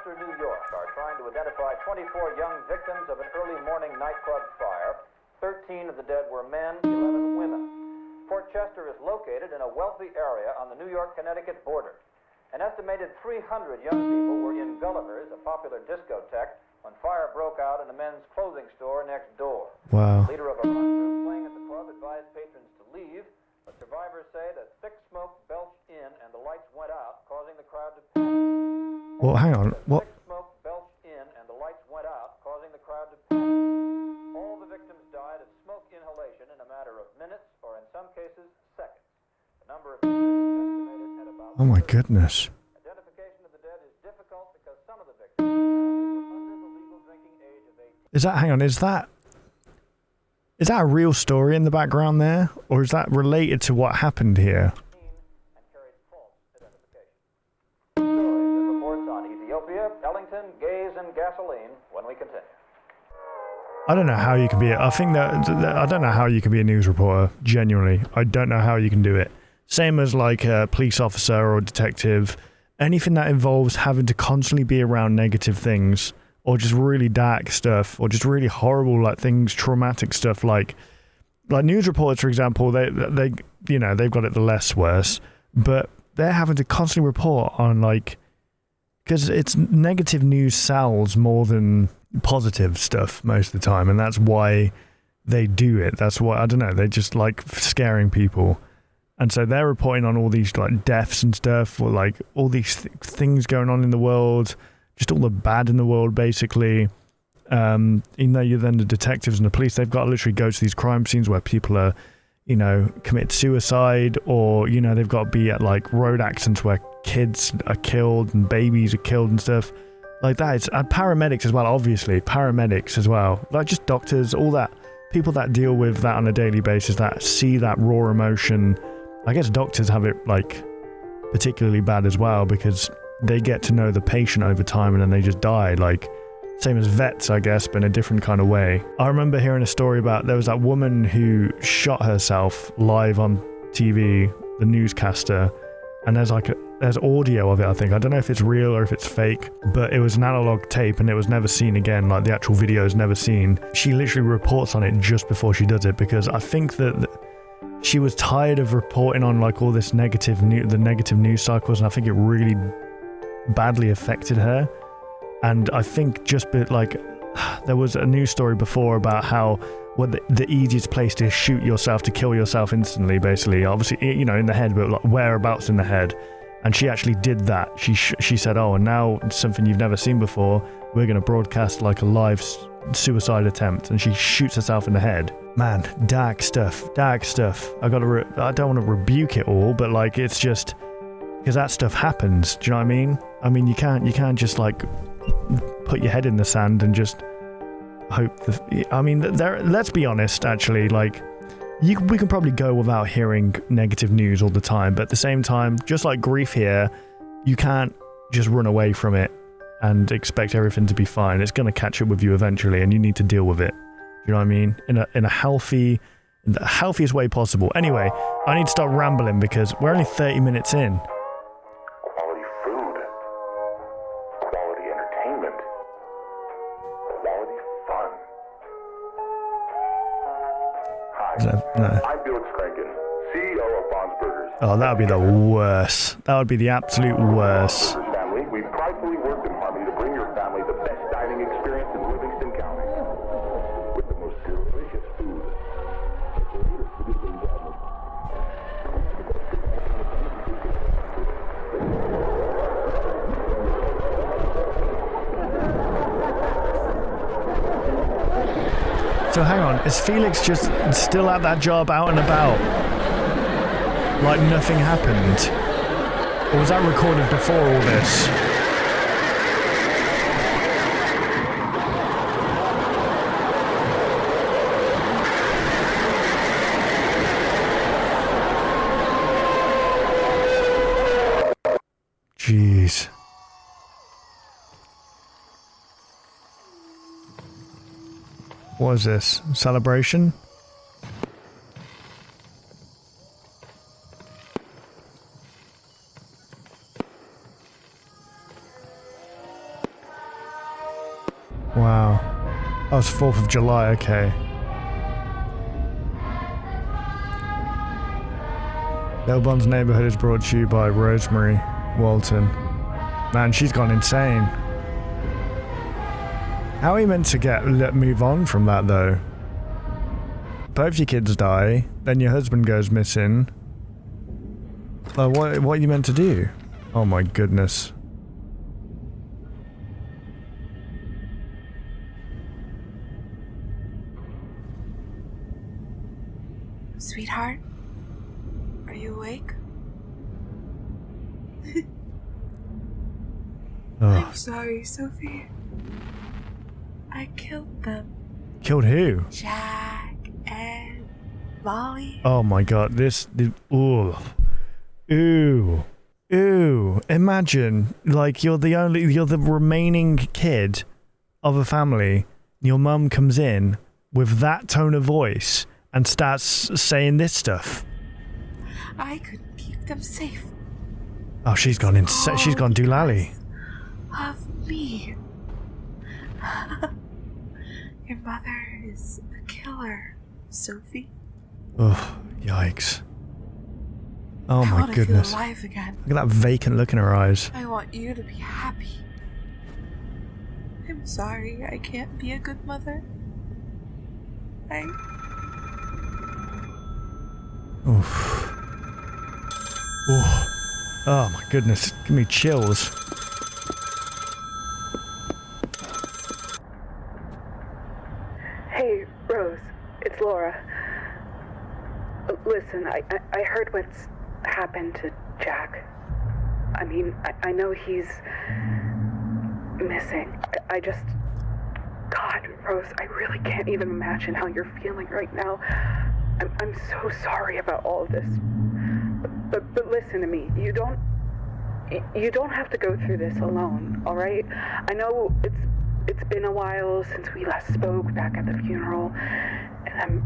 New York are trying to identify 24 young victims of an early morning nightclub fire. 13 of the dead were men, 11 women. Fort Chester is located in a wealthy area on the New York-Connecticut border. An estimated 300 young people were in Gulliver's, a popular discotheque, when fire broke out in a men's clothing store next door. Wow. The leader of a run group playing at the club advised patrons to leave, but survivors say that thick smoke belched in and the lights went out, causing the crowd to panic. Well, hang on. What? Thick smoke belched in and the lights went out, causing the crowd to panic. All the victims died of smoke inhalation in a matter of minutes, or in some cases, seconds. The number of dead is estimated at about... Oh my goodness. Identification of the dead is difficult because some of the victims were under the legal drinking age of 18. Is that, hang on, is that a real story in the background there? Or is that related to what happened here? And carried false identification. Stories and reports on Ethiopia, Ellington, gays, and gasoline when we continue. I don't know how you can be. I think that I don't know how you can be a news reporter. Genuinely, I don't know how you can do it. Same as like a police officer or a detective. Anything that involves having to constantly be around negative things, or just really dark stuff, or just really horrible like things, traumatic stuff. Like news reporters, for example, they you know they've got it the less worse, but they're having to constantly report on like because it's negative news sells more than positive stuff most of the time, and that's why they do it. That's why, I don't know, they just like scaring people, and so they're reporting on all these like deaths and stuff, or like all these things going on in the world, just all the bad in the world basically. Even though you're then the detectives and the police, they've got to literally go to these crime scenes where people are, you know, commit suicide, or you know they've got to be at like road accidents where kids are killed and babies are killed and stuff like that. It's and paramedics as well, obviously paramedics as well, like just doctors, all that, people that deal with that on a daily basis, that see that raw emotion. I guess doctors have it like particularly bad as well because they get to know the patient over time and then they just die, like same as vets, I guess, but in a different kind of way. I remember hearing a story about there was that woman who shot herself live on TV, the newscaster, and there's audio of it, I think. I don't know if it's real or if it's fake, but it was an analog tape and it was never seen again. Like the actual video is never seen. She literally reports on it just before she does it because I think that she was tired of reporting on like all this negative news cycles, and I think it really badly affected her. And I think just like There was a news story before about how the easiest place to shoot yourself, to kill yourself instantly, basically, obviously, you know, in the head, but like whereabouts in the head. And she actually did that. She said, oh, and now it's something you've never seen before. We're going to broadcast like a live suicide attempt. And she shoots herself in the head. Man, dark stuff. I don't want to rebuke it all, but like, it's just, because that stuff happens. Do you know what I mean? I mean, you can't just like put your head in the sand and just hope let's be honest, actually, like, we can probably go without hearing negative news all the time, but at the same time, just like grief here, you can't just run away from it and expect everything to be fine. It's going to catch up with you eventually, and you need to deal with it. You know what I mean? In the healthiest way possible. Anyway, I need to start rambling because we're only 30 minutes in. Quality food, quality entertainment, quality fun. Hi, No. I'm Felix Crankin, CEO of Bond's Burgers. Oh, that would be the worst. That would be the absolute worst. Burgers family, we pridefully work in harmony to bring your family the best dining experience in Livingston County. With the most delicious food. So hang on, is Felix just still at that job out and about? Like nothing happened? Or was that recorded before all this? Jeez. What is this? Celebration? Wow. Oh, it's 4th of July, okay. Little Bond's Neighborhood is brought to you by Rosemary Walten. Man, she's gone insane. How are you meant to move on from that, though? Both your kids die, then your husband goes missing. Like, what are you meant to do? Oh my goodness. Sweetheart, are you awake? I'm sorry, Sophie. I killed them. Killed who? Jack and Molly. Oh my god, ooh. Ooh. Imagine, like, you're the remaining kid of a family. Your mum comes in with that tone of voice and starts saying this stuff. I couldn't keep them safe. Oh, she's gone insane. She's gone doolally. Of me. Your mother is a killer, Sophie. Oh, yikes. Oh I my want goodness. To feel alive again. Look at that vacant look in her eyes. I want you to be happy. I'm sorry I can't be a good mother. Oof. Ooh. Oh my goodness. Give me chills. Hey, Rose. It's Laura. Listen, I heard what's happened to Jack. I mean, I know he's missing. I just... God, Rose, I really can't even imagine how you're feeling right now. I'm so sorry about all of this. But listen to me. You don't have to go through this alone, all right? I know it's been a while since we last spoke back at the funeral, and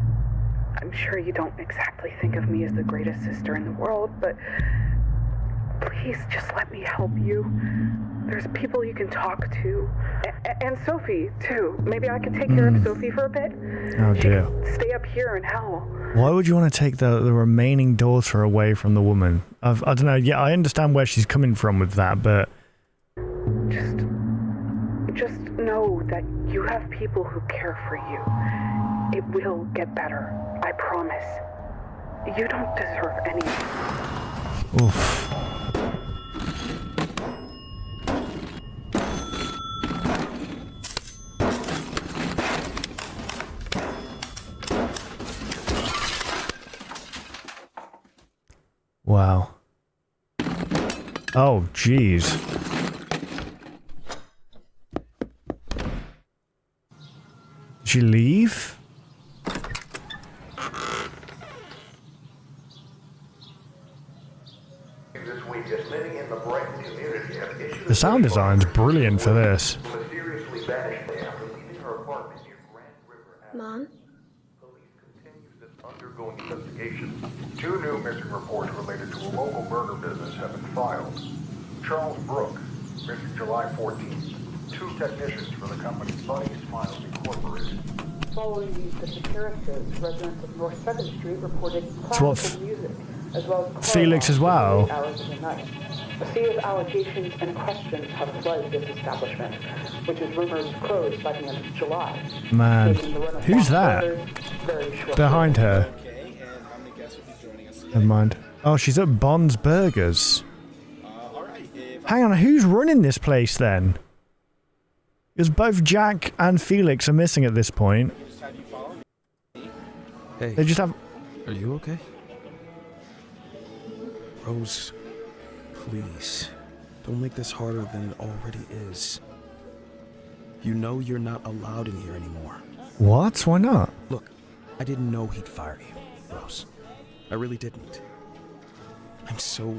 I'm sure you don't exactly think of me as the greatest sister in the world, but please just let me help you. There's people you can talk to. And Sophie, too. Maybe I could take care of Sophie for a bit. Oh dear. She can stay up here in hell. Why would you want to take the remaining daughter away from the woman? I don't know. Yeah, I understand where she's coming from with that, but... Just know that you You have people who care for you. It will get better. I promise. You don't deserve anything. Oof. Wow. Oh, jeez. Did she leave? The sound design's brilliant for this. Mom? Undergoing investigation. 2 new missing reports related to a local burger business have been filed. Charles Brook, missing July 14th. 2 technicians for the company Bunny Smiles Incorporated. Following these disappearances, residents of North 2nd Street reported what classical music, as well as Felix as well. hours of the night. A sea of allegations and questions have flooded this establishment, which is rumored to close by the end of July. Man, who's that? Behind her. Never mind. Oh, she's at Bond's Burgers. Hang on, who's running this place then? Because both Jack and Felix are missing at this point. Hey, They just have... are you okay? Rose, please, don't make this harder than it already is. You know you're not allowed in here anymore. What? Why not? Look, I didn't know he'd fire you, Rose. I really didn't. I'm so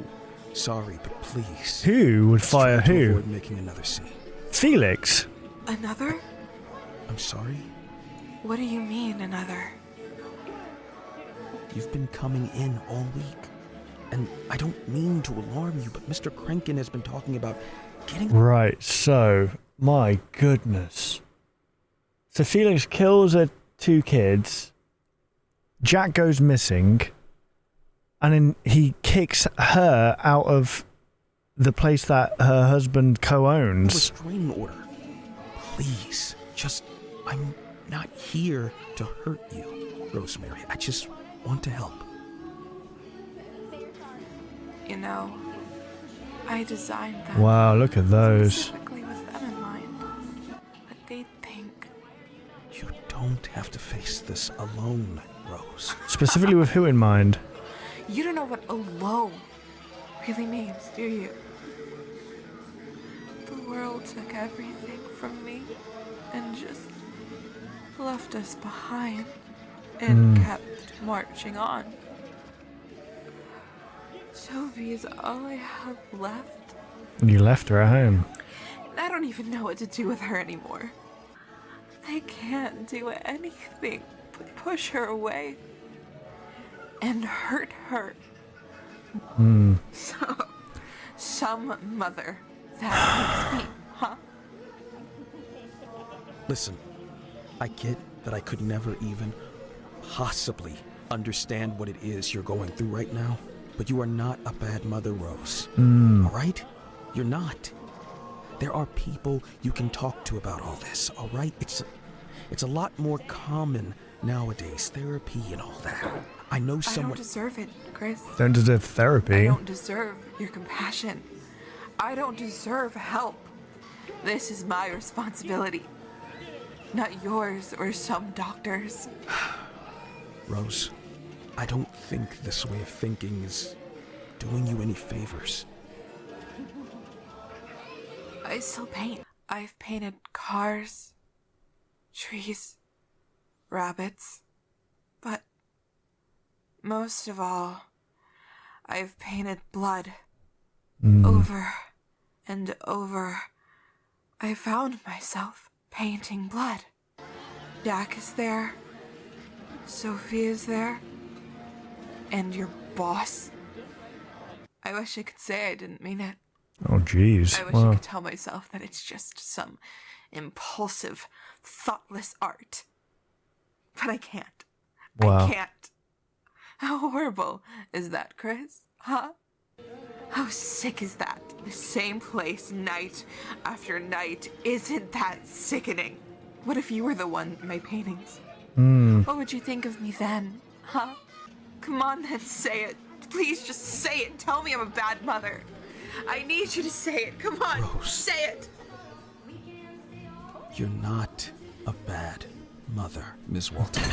sorry, but please. Who would fire try to who? avoid making another scene. Felix? Another? I'm sorry? What do you mean, another? You've been coming in all week. And I don't mean to alarm you, but Mr. Krenkin has been talking about getting... Right, so... My goodness. So Felix kills her 2 kids. Jack goes missing. And then he kicks her out of the place that her husband co-owns. Restraining order. Please, just... I'm not here to hurt you, Rosemary. I just want to help. You know, I designed them. Wow, look at those. Specifically with them in mind. But they'd think. You don't have to face this alone, Rose. Specifically with who in mind? You don't know what alone really means, do you? The world took everything from me and just left us behind and kept marching on. Sophie is all I have left. And you left her at home. And I don't even know what to do with her anymore. I can't do anything but push her away and hurt her. So, some mother that makes me, huh? Listen, I get that I could never even possibly understand what it is you're going through right now, but you are not a bad mother, Rose. All right? You're not. There are people you can talk to about all this, all right? It's a lot more common nowadays, therapy and all that. I know someone... I don't deserve it, Chris. Don't deserve therapy. I don't deserve your compassion. I don't deserve help. This is my responsibility, not yours or some doctor's. Rose, I don't think this way of thinking is doing you any favors. I still paint. I've painted cars, trees, rabbits, but most of all, I've painted blood. Over and over, I found myself painting blood. Jack is there, Sophie is there, and your boss. I wish I could say I didn't mean it. Oh, jeez. I wish I could tell myself that it's just some impulsive, thoughtless art. But I can't. Wow. I can't. How horrible is that, Chris? Huh? How sick is that? The same place night after night. Isn't that sickening? What if you were the one in my paintings? What would you think of me then? Huh? Come on then, say it. Please just say it. Tell me I'm a bad mother. I need you to say it. Come on, Rose. say it. You're not a bad mother, Miss Walton.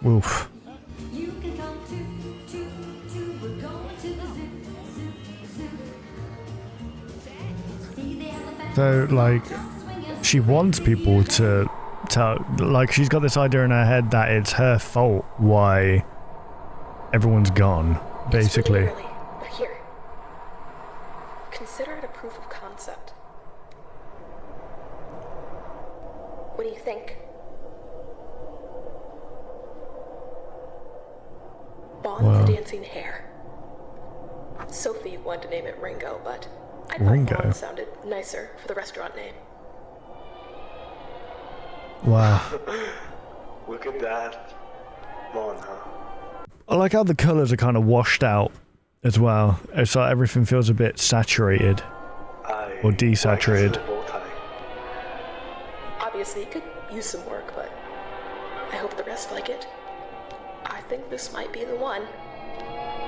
Oof. So, like, she wants people to tell, like, she's got this idea in her head that it's her fault why everyone's gone, basically. It's really early, but here. Consider it a proof of concept. What do you think? Bond the dancing hare. Sophie wanted to name it Ringo, but I thought Ringo? Bond sounded nicer for the restaurant name. Wow. Look at that. Bond, huh? I like how the colours are kind of washed out as well. It's like everything feels a bit saturated or desaturated. Obviously, it could use some work, but I hope the rest like it. I think this might be the one.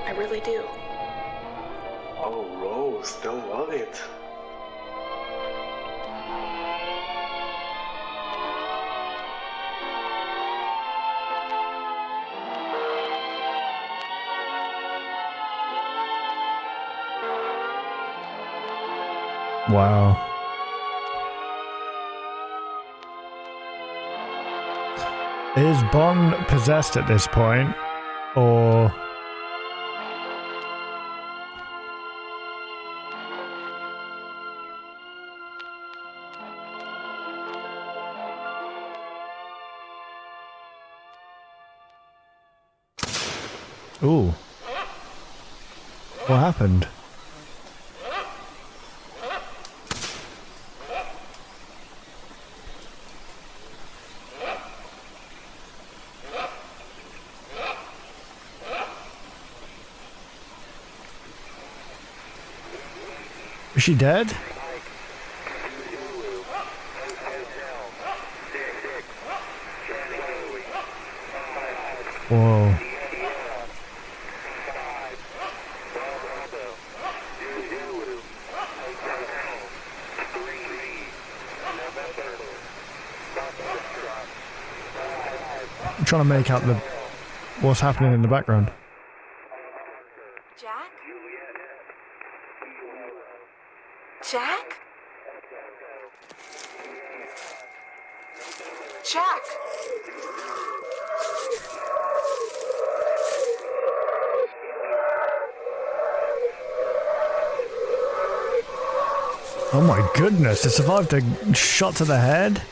I really do. Oh, Rose, don't love it. Wow. Is Bond possessed at this point? Or... Ooh. What happened? Is she dead? Whoa. I'm trying to make out what's happening in the background. Jack? Jack? Jack! Oh my goodness, it survived a shot to the head?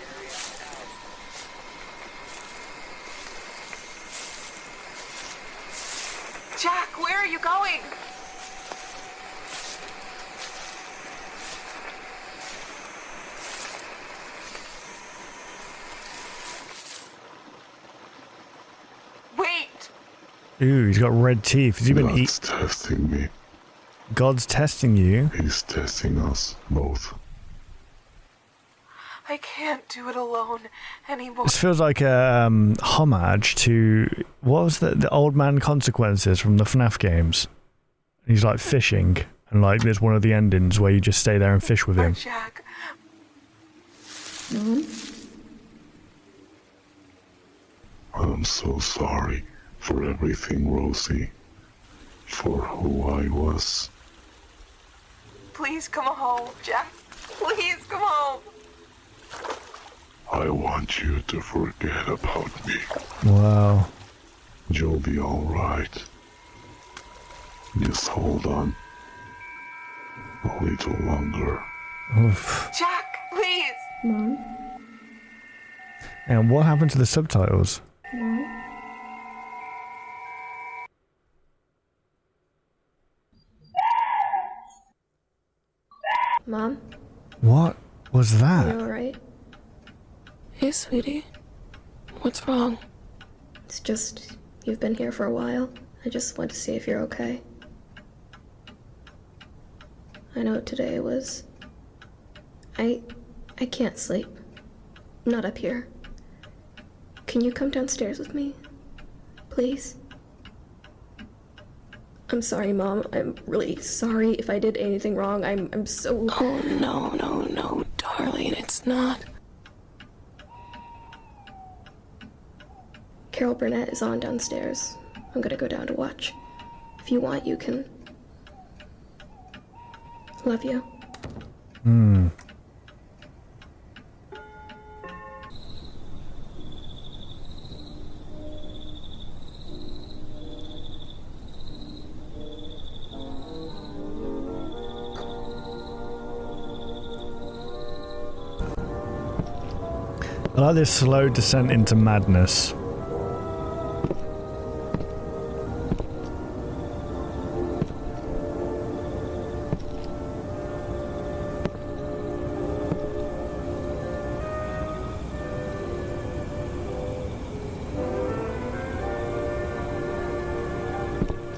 Jack, where are you going? Wait! Ooh, he's got red teeth. Has he been God's testing me. God's testing you? He's testing us both. I can't do it alone anymore. This feels like a homage to, what was the Old Man Consequences from the FNAF games? He's like fishing, and like there's one of the endings where you just stay there and fish with him. Jack. I'm so sorry for everything, Rosie. For who I was. Please come home, Jack. Please come home. I want you to forget about me. Wow. You'll be alright. Just hold on. A little longer. Oof. Jack, please. Mom? And what happened to the subtitles? Mom? What was You that? alright? Hey, sweetie. What's wrong? It's just, you've been here for a while. I just want to see if you're okay. I know today was... I can't sleep. Not up here. Can you come downstairs with me? Please? I'm sorry, Mom. I'm really sorry if I did anything wrong. I'm so... Oh, no, darling, it's not. Carol Burnett is on downstairs. I'm gonna go down to watch. If you want, you can. Love you. I like this slow descent into madness.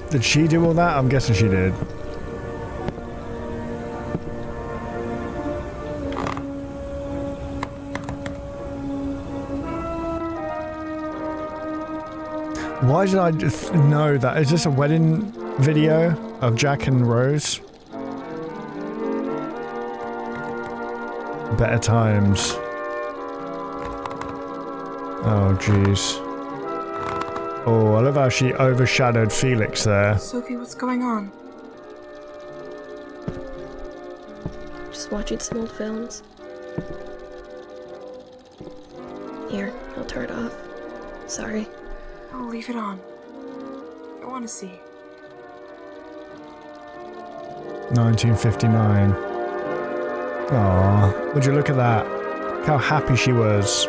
Did she do all that? I'm guessing she did. Why did I just know that? Is this a wedding video of Jack and Rose? Better times. Oh, jeez. Oh, I love how she overshadowed Felix there. Sophie, what's going on? Just watching some old films. Here, I'll turn it off. Sorry. I'll leave it on. I want to see. 1959. Aww, would you look at that? Look how happy she was.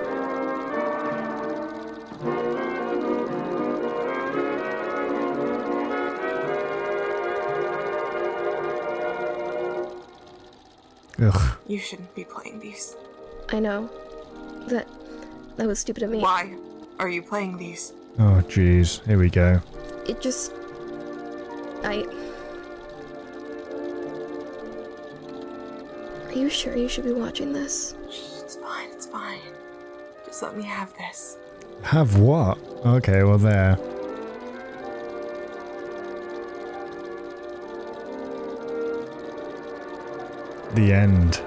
Ugh. You shouldn't be playing these. I know. That was stupid of me. Why are you playing these? Oh, jeez. Here we go. It just... Are you sure you should be watching this? Shh, it's fine, it's fine. Just let me have this. Have what? Okay, well there. The end.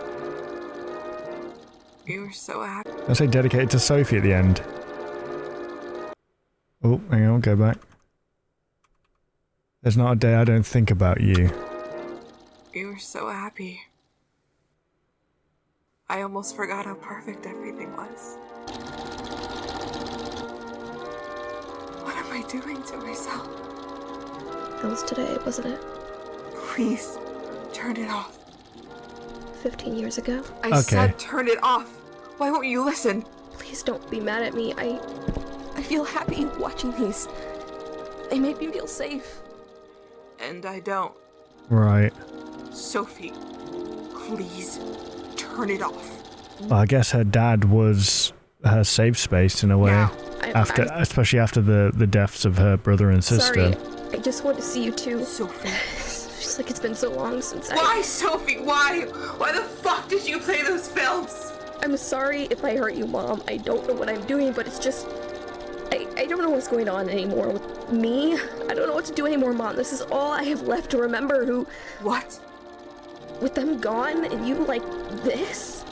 You were so happy. I say dedicated to Sophie at the end. Oh, hang on, go back. There's not a day I don't think about you. You were so happy. I almost forgot how perfect everything was. What am I doing to myself? That was today, wasn't it? Please, turn it off. 15 years ago? I said turn it off. Why won't you listen? Please don't be mad at me. I feel happy watching these. They made me feel safe. And I don't. Right. Sophie, please turn it off. Well, I guess her dad was her safe space in a way. Yeah, especially after the deaths of her brother and sister. Sorry, I just want to see you too. Sophie. It's just like it's been so long since Why, Sophie? Why? Why the fuck did you play those films? I'm sorry if I hurt you, Mom. I don't know what I'm doing, but it's just... I don't know what's going on anymore with me. I don't know what to do anymore, Mom. This is all I have left to remember. What? With them gone and you like this?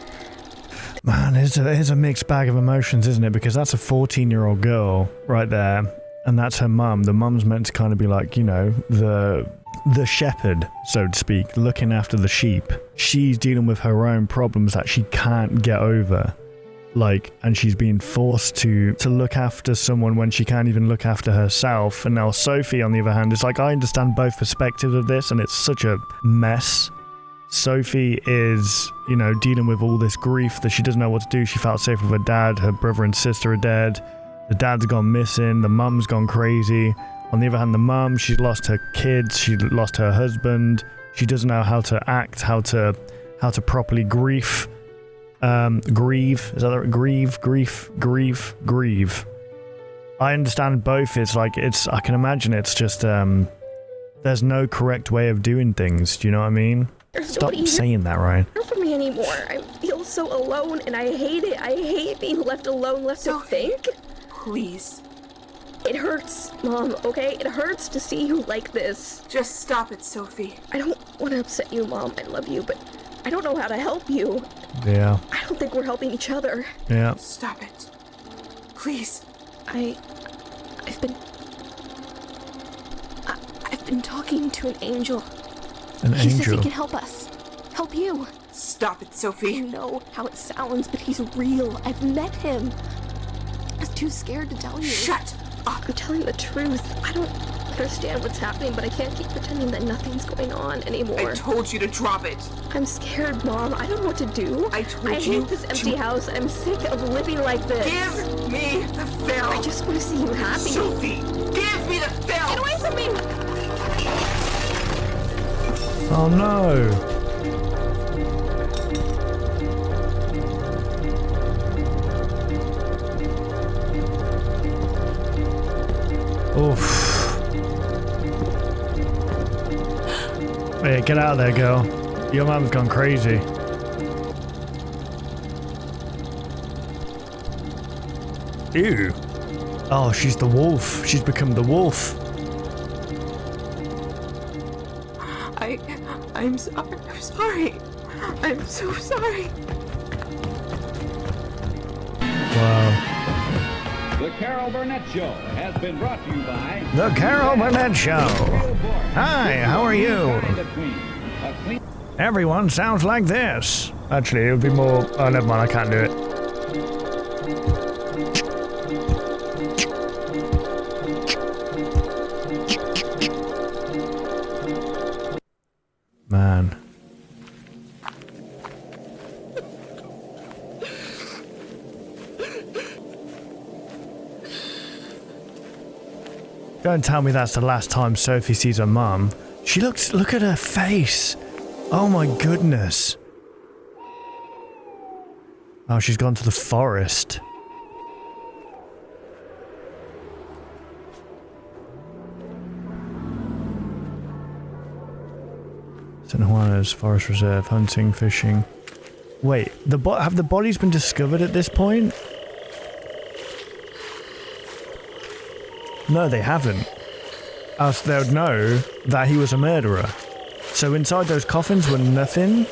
Man, it's a mixed bag of emotions, isn't it? Because that's a 14-year-old girl right there, and that's her mum. The mum's meant to kind of be like, you know, the shepherd, so to speak, looking after the sheep. She's dealing with her own problems that she can't get over. Like, and she's being forced to look after someone when she can't even look after herself. And now Sophie, on the other hand, is like, I understand both perspectives of this, and it's such a mess. Sophie is, you know, dealing with all this grief that she doesn't know what to do. She felt safe with her dad. Her brother and sister are dead. The dad's gone missing. The mum's gone crazy. On the other hand, the mum, she's lost her kids. She lost her husband. She doesn't know how to act, how to properly grieve. Grieve. Is that right? Grieve. I understand both. It's like, I can imagine it's just, there's no correct way of doing things. Do you know what I mean? There's Stop saying that, Ryan. Not for me anymore. I feel so alone, and I hate it. I hate being left alone, left to think. Please. It hurts, Mom, okay? It hurts to see you like this. Just stop it, Sophie. I don't want to upset you, Mom. I love you, but I don't know how to help you. Yeah. I don't think we're helping each other. Yeah. Stop it. Please. I've been talking to an angel. An He says angel? he can help us. Help you. Stop it, Sophie. I know how it sounds, but he's real. I've met him. I was too scared to tell you. Shut up. I'm telling the truth. I don't understand what's happening, but I can't keep pretending that nothing's going on anymore. I told you to drop it. I'm scared, Mom. I don't know what to do. I told I you hate this empty to- house. I'm sick of living like this. Give me the film. I just want to see you happy. Sophie, give me the film. Get away from me! Oh no! Oof. Hey, get out of there, girl. Your mum's gone crazy. Ew. Oh, she's the wolf. She's become the wolf. I'm sorry. I'm so sorry. Wow. The Carol Burnett Show has been brought to you by The Carol Burnett Show. Hi, how are you? Everyone sounds like this. Actually, it would be more... Oh, never mind, I can't do it. Man. Don't tell me that's the last time Sophie sees her mum. Look at her face. Oh my goodness. Oh, she's gone to the forest. St. Juana's Forest Reserve, hunting, fishing. Wait, have the bodies been discovered at this point? No, they haven't. Else they would know that he was a murderer. So inside those coffins were nothing?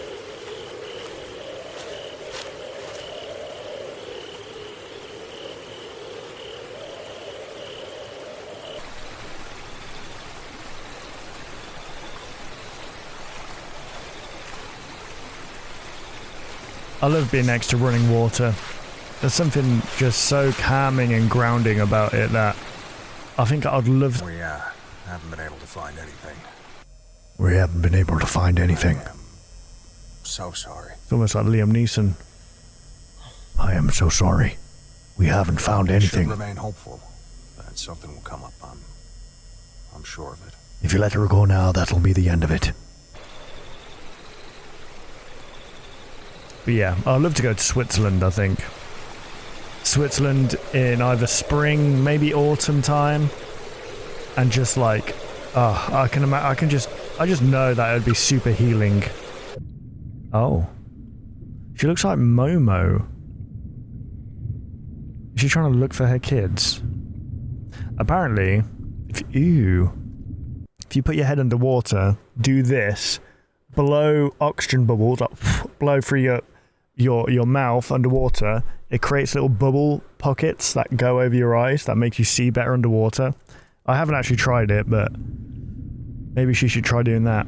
I love being next to running water. There's something just so calming and grounding about it that I think I'd love... We haven't been able to find anything. We haven't been able to find anything. So sorry. It's almost like Liam Neeson. I am so sorry. We haven't found anything. Should remain hopeful that something will come up. I'm sure of it. If you let her go now, that'll be the end of it. But yeah, I'd love to go to Switzerland, I think. Switzerland in either spring, maybe autumn time. And just like, I just know that it would be super healing. Oh. She looks like Momo. Is she trying to look for her kids? Apparently, if you put your head underwater, do this, blow oxygen bubbles up, blow through your mouth underwater, it creates little bubble pockets that go over your eyes that make you see better underwater. I haven't actually tried it, but maybe she should try doing that.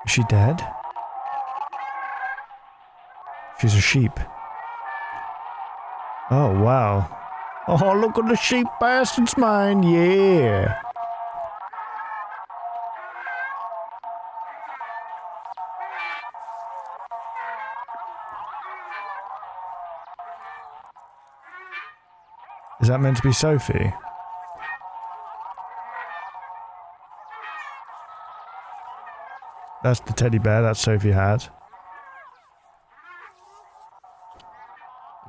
Is she dead? She's a sheep. Oh, wow. Oh, look at the sheep bastard's mine, yeah. Is that meant to be Sophie? That's the teddy bear that Sophie had.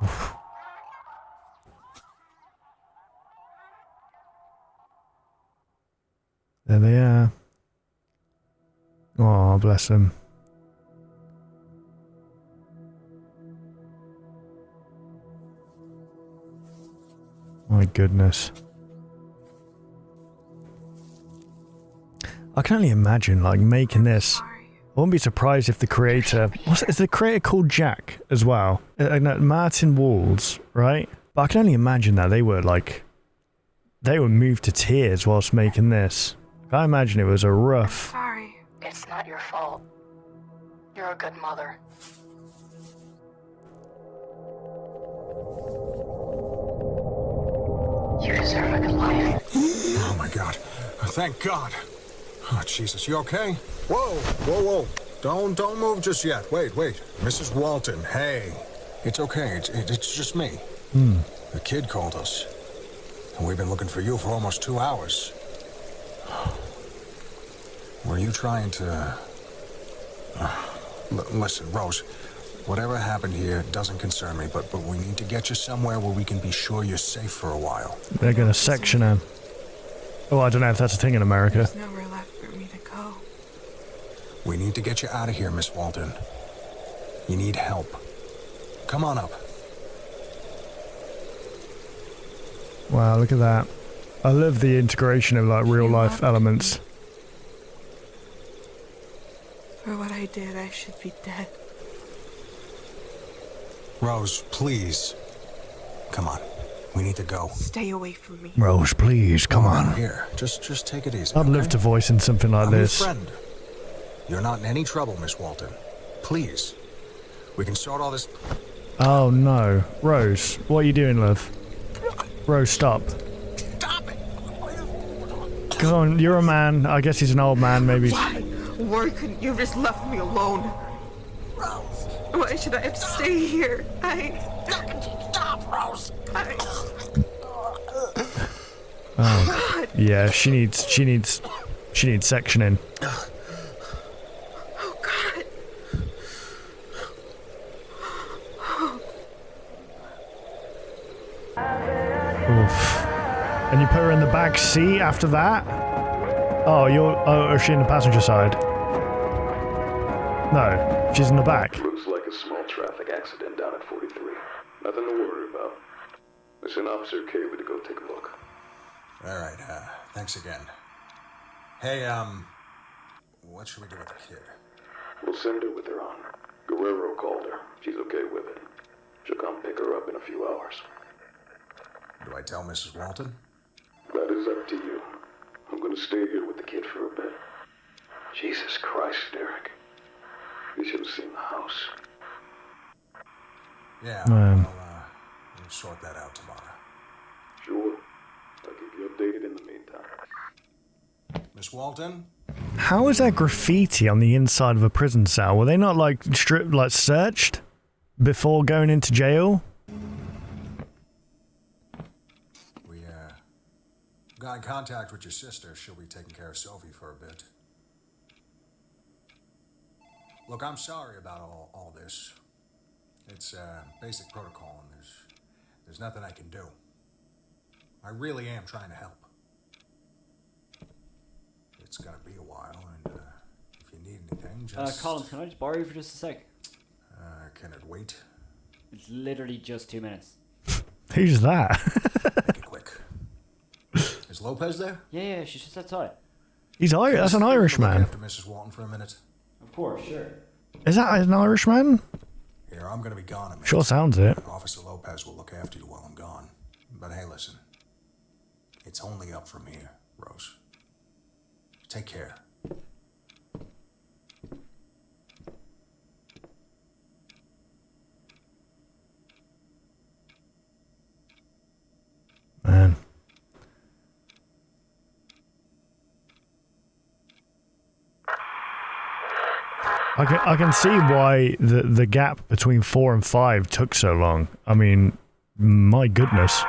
Oof. bless him. My goodness. I can only imagine, like, making this. I wouldn't be surprised if the creator... Is the creator called Jack as well? No, Martin Walls, right? But I can only imagine that they were, like... They were moved to tears whilst making this. I imagine it was a rough... Sorry. It's not your fault. You're a good mother. You deserve a good life. Oh my God. Thank God. Oh, Jesus, you okay? Whoa, whoa, whoa. Don't move just yet. Wait. Mrs. Walten, hey. It's okay. It's just me. The kid called us. And we've been looking for you for almost 2 hours. Were you trying to... listen, Rose. Whatever happened here doesn't concern me, but we need to get you somewhere where we can be sure you're safe for a while. They're gonna section him. Oh, I don't know if that's a thing in America. There's nowhere left for me to go. We need to get you out of here, Miss Walten. You need help. Come on up. Wow, look at that. I love the integration of, like, real-life elements. For what I did, I should be dead. Rose, please. Come on. We need to go. Stay away from me. Rose, please, come on. Here, just take it easy. I'd love to voice in something like this. I'm your friend. You're not in any trouble, Miss Walten. Please. We can sort all this... Oh, no. Rose, what are you doing, love? Rose, stop. Stop it! Come on, you're a man. I guess he's an old man, maybe. Why couldn't you have just left me alone? Rose! Why should I have to stay here? Stop, Rose! Oh, yeah, she needs sectioning. Oh, God. Oof. And you put her in the back seat after that? Oh, is she in the passenger side? No, she's in the back. Looks like a small traffic accident down at 43. Nothing to worry about. Listen, Officer Kaylee to go take a look. All right, thanks again. Hey, what should we do with the kid? We'll send her with her aunt. Guerrero called her. She's okay with it. She'll come pick her up in a few hours. Do I tell Mrs. Walten? That is up to you. I'm gonna stay here with the kid for a bit. Jesus Christ, Derek. You should have seen the house. Yeah, we'll sort that out tomorrow. Sure. I'll keep you updated in the meantime. Miss Walten? How is there graffiti on the inside of a prison cell? Were they not, like, searched before going into jail? We, got in contact with your sister. She'll be taking care of Sophie for a bit. Look, I'm sorry about all this. It's, basic protocol, and there's nothing I can do. I really am trying to help. It's gonna be a while, and, if you need anything, just... Collins, can I just borrow you for just a sec? Can it wait? It's literally just 2 minutes. Who's that? Make it quick. Is Lopez there? Yeah, she's just outside. He's Irish. That's an Irishman. After Mrs. Walten for a minute. Of course, sure. Is that an Irishman? Here, I'm gonna be gone a minute. Sure sounds it. Officer Lopez will look after you while I'm gone. But hey, listen. It's only up from here, Rose. Take care. Man. I can see why the gap between 4 and 5 took so long. I mean, my goodness.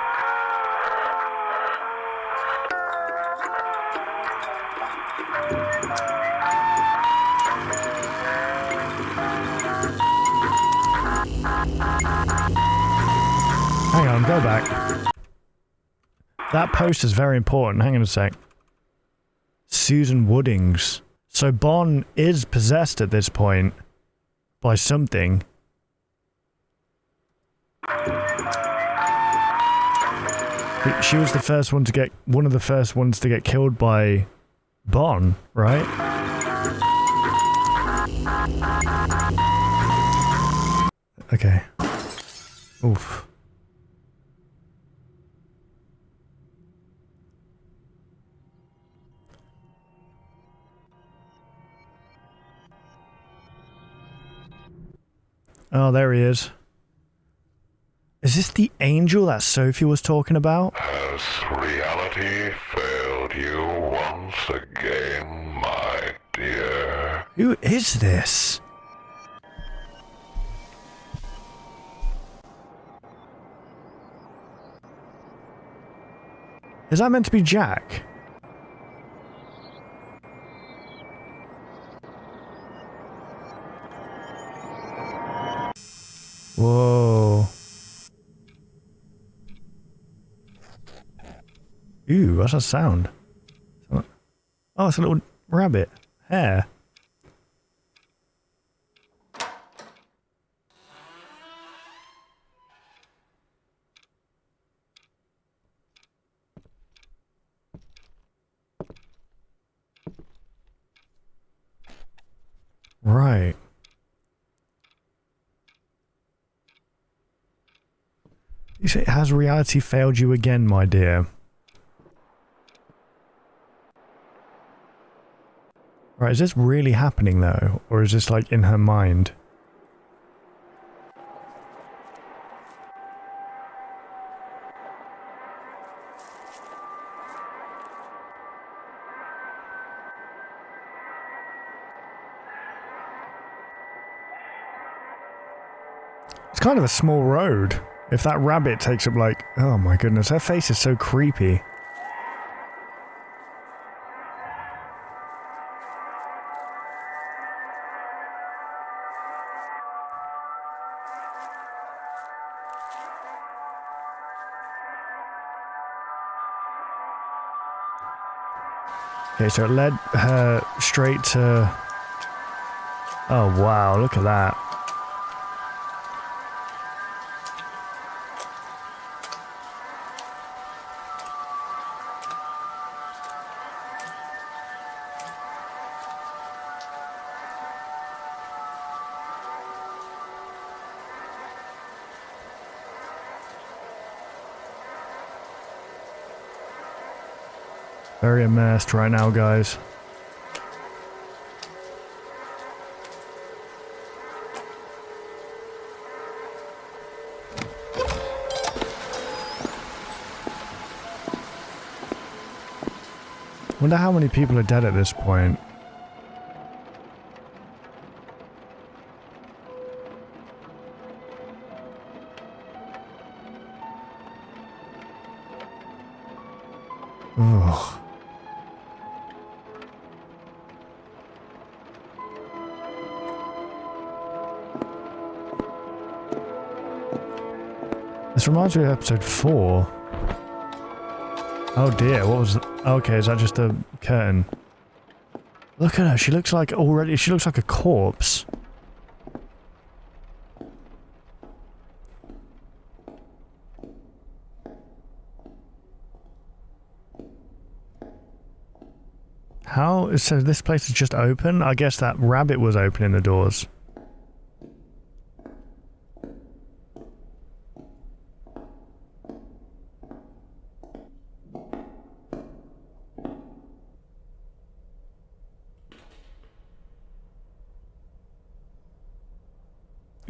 Hang on, go back. That post is very important. Hang on a sec. Susan Woodings. So Bon is possessed at this point by something. She was the first one to get, one of the first ones to get killed by Bon, right? Okay. Oof. Oh, there he is. Is this the angel that Sophie was talking about? Has reality failed you once again, my dear? Who is this? Is that meant to be Jack? Whoa. Ooh, what's that sound? Oh, it's a little rabbit. Hair. Right. You say, has reality failed you again, my dear? Right, is this really happening though? Or is this like in her mind? It's kind of a small road. If that rabbit takes up like... Oh my goodness, her face is so creepy. Okay, so it led her straight to... Oh wow, look at that. Very immersed right now, guys. Wonder how many people are dead at this point. Ugh. This reminds me of episode 4. Oh dear, what was... Okay, is that just a curtain? Look at her, she looks like already... She looks like a corpse. How? So this place is just open? I guess that rabbit was opening the doors.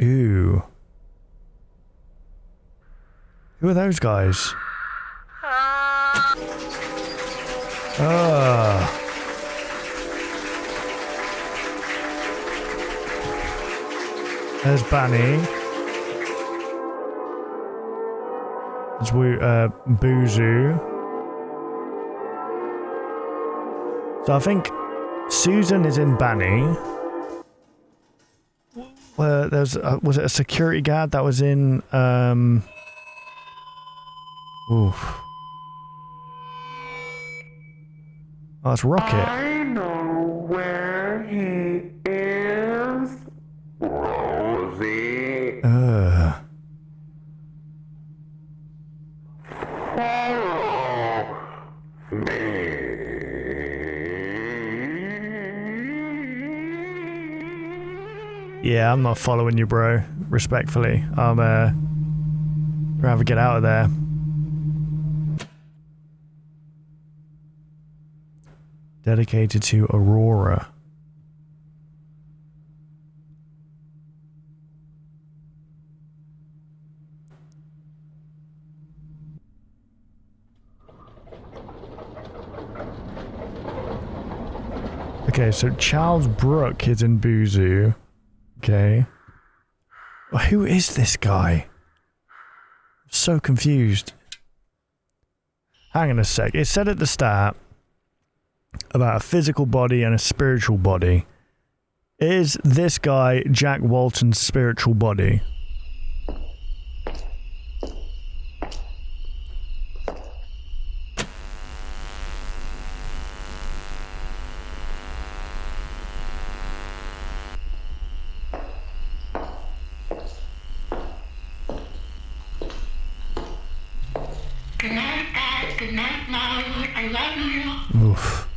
Ooh. Who are those guys? Ah. There's Banny. There's Boozoo. So I think Susan is in Banny. There's was it a security guard that was in oof. Oh, it's Rocket. I know where Rosie. Follow me. Yeah, I'm not following you, bro. Respectfully. I'm, rather get out of there. Dedicated to Aurora. Okay, so Charles Brooke is in Buzu. Okay. Who is this guy? I'm so confused. Hang on a sec. It said at the start about a physical body and a spiritual body. Is this guy Jack Walton's spiritual body? Good night, Dad. Good night, Mommy. I love you. Oof.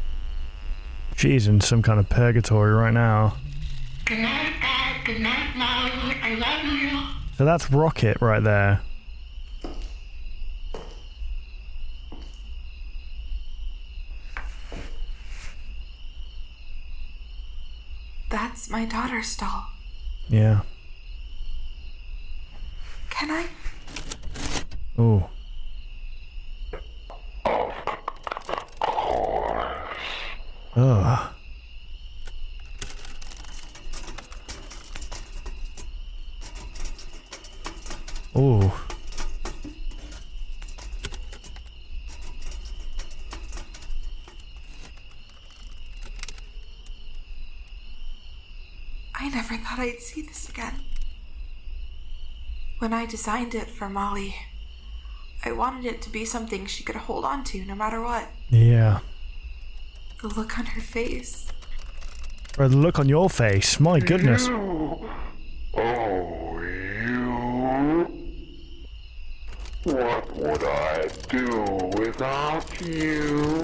She's in some kind of purgatory right now. Good night, Dad. Good night, Mommy. I love you. So that's Rocket right there. That's my daughter's doll. Yeah. Can I? Oh. Ugh. Oh. I never thought I'd see this again. When I designed it for Molly, I wanted it to be something she could hold on to no matter what. Yeah. The look on her face. Or the look on your face. My goodness. You. Oh, you. What would I do without you?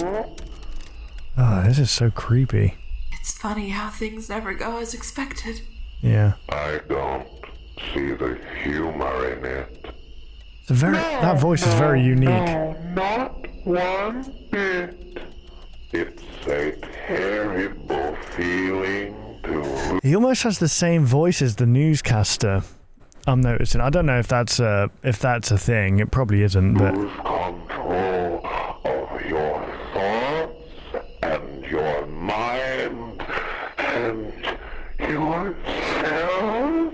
Oh, this is so creepy. It's funny how things never go as expected. Yeah. I don't see the humor in it. It's a very, that voice is very unique. No, not one bit. It's a terrible feeling to... He almost has the same voice as the newscaster. I'm noticing. I don't know if that's a thing. It probably isn't, but... Lose control of your thoughts and your mind and yourself.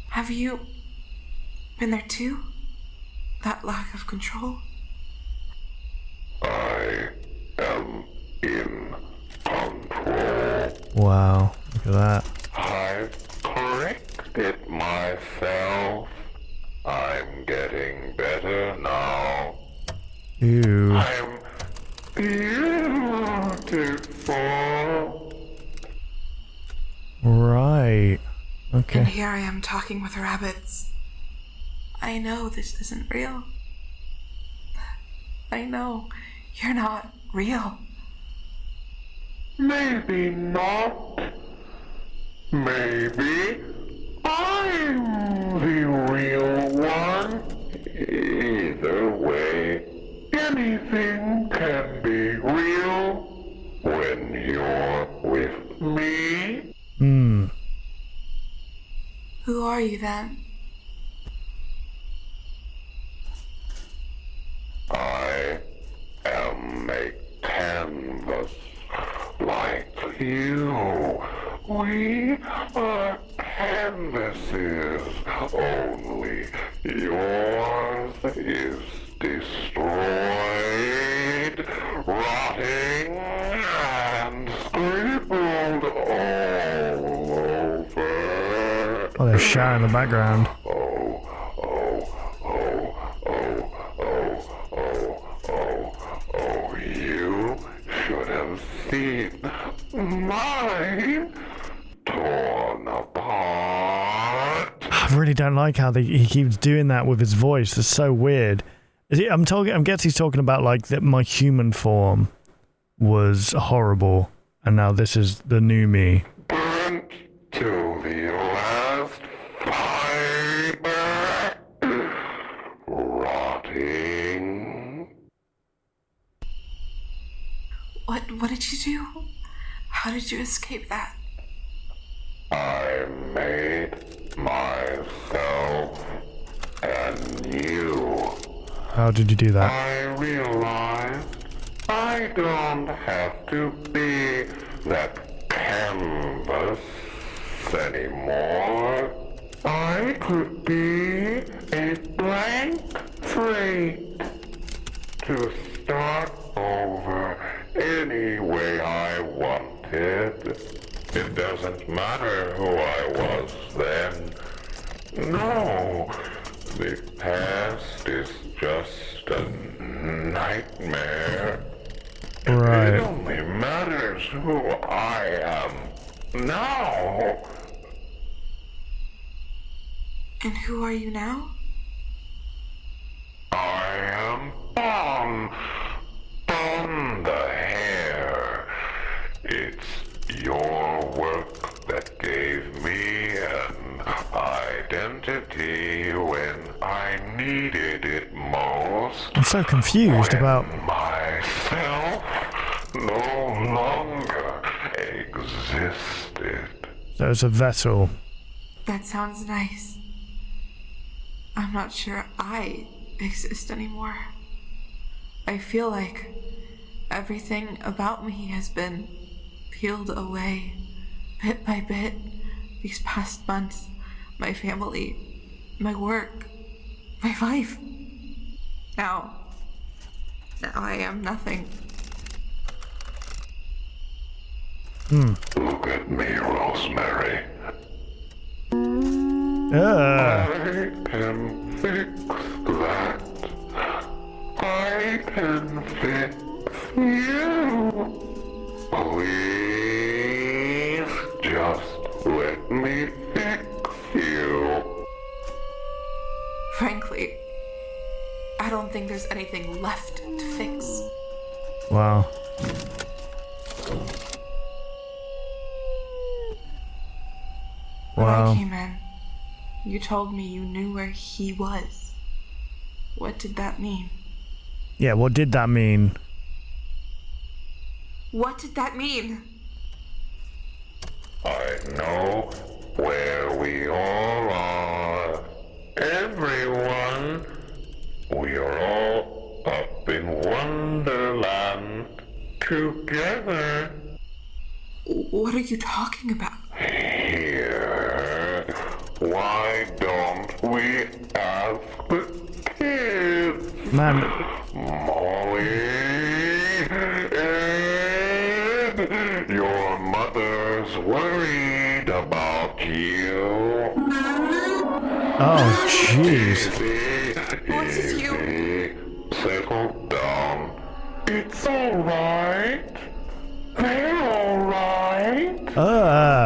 Have you been there too? That lack of control? I am in control. Wow, look at that. I've corrected myself. I'm getting better now. Ew. I'm beautiful. Right. Okay. And here I am talking with rabbits. I know this isn't real. I know you're not real. Maybe not. Maybe I'm the real one. Either way, anything can be real when you're with me. Hmm. Who are you then? I am a canvas like you. We are canvases, only yours is destroyed, rotting, and scribbled all over. Oh, there's Sharon in the background. You should have seen mine torn I really don't like how he keeps doing that with his voice. It's so weird. I'm guessing he's talking about like that my human form was horrible, and now this is the new me. Burnt to the last fiber, rotting. What did you do? How did you escape that? I made myself anew. How did you do that? I realized I don't have to be that canvas anymore. I could be a blank slate to start over any way I wanted. It doesn't matter who I was then. No, the past is just a nightmare. Right. It only matters who I am now. And who are you now? I am Bon the Hare. It's your work that gave me an identity when I needed it most. I'm so confused about... Myself no longer existed. So it's a vessel. That sounds nice. I'm not sure I exist anymore. I feel like everything about me has been peeled away, bit by bit, these past months. My family, my work, my life. Now I am nothing. Look at me, Rosemary. I can fix that. I can fix you. Please just let me fix you. Frankly, I don't think there's anything left to fix. Wow. When I Wow. came in, you told me you knew where he was. What did that mean? Yeah, what did that mean? What did that mean? I know where we all are. Everyone. We are all up in Wonderland together. What are you talking about? Here. Why don't we ask the kids? Man. Molly. Ed, your mother's worried about you. Oh, jeez. Easy. Settle down. It's alright. They're alright.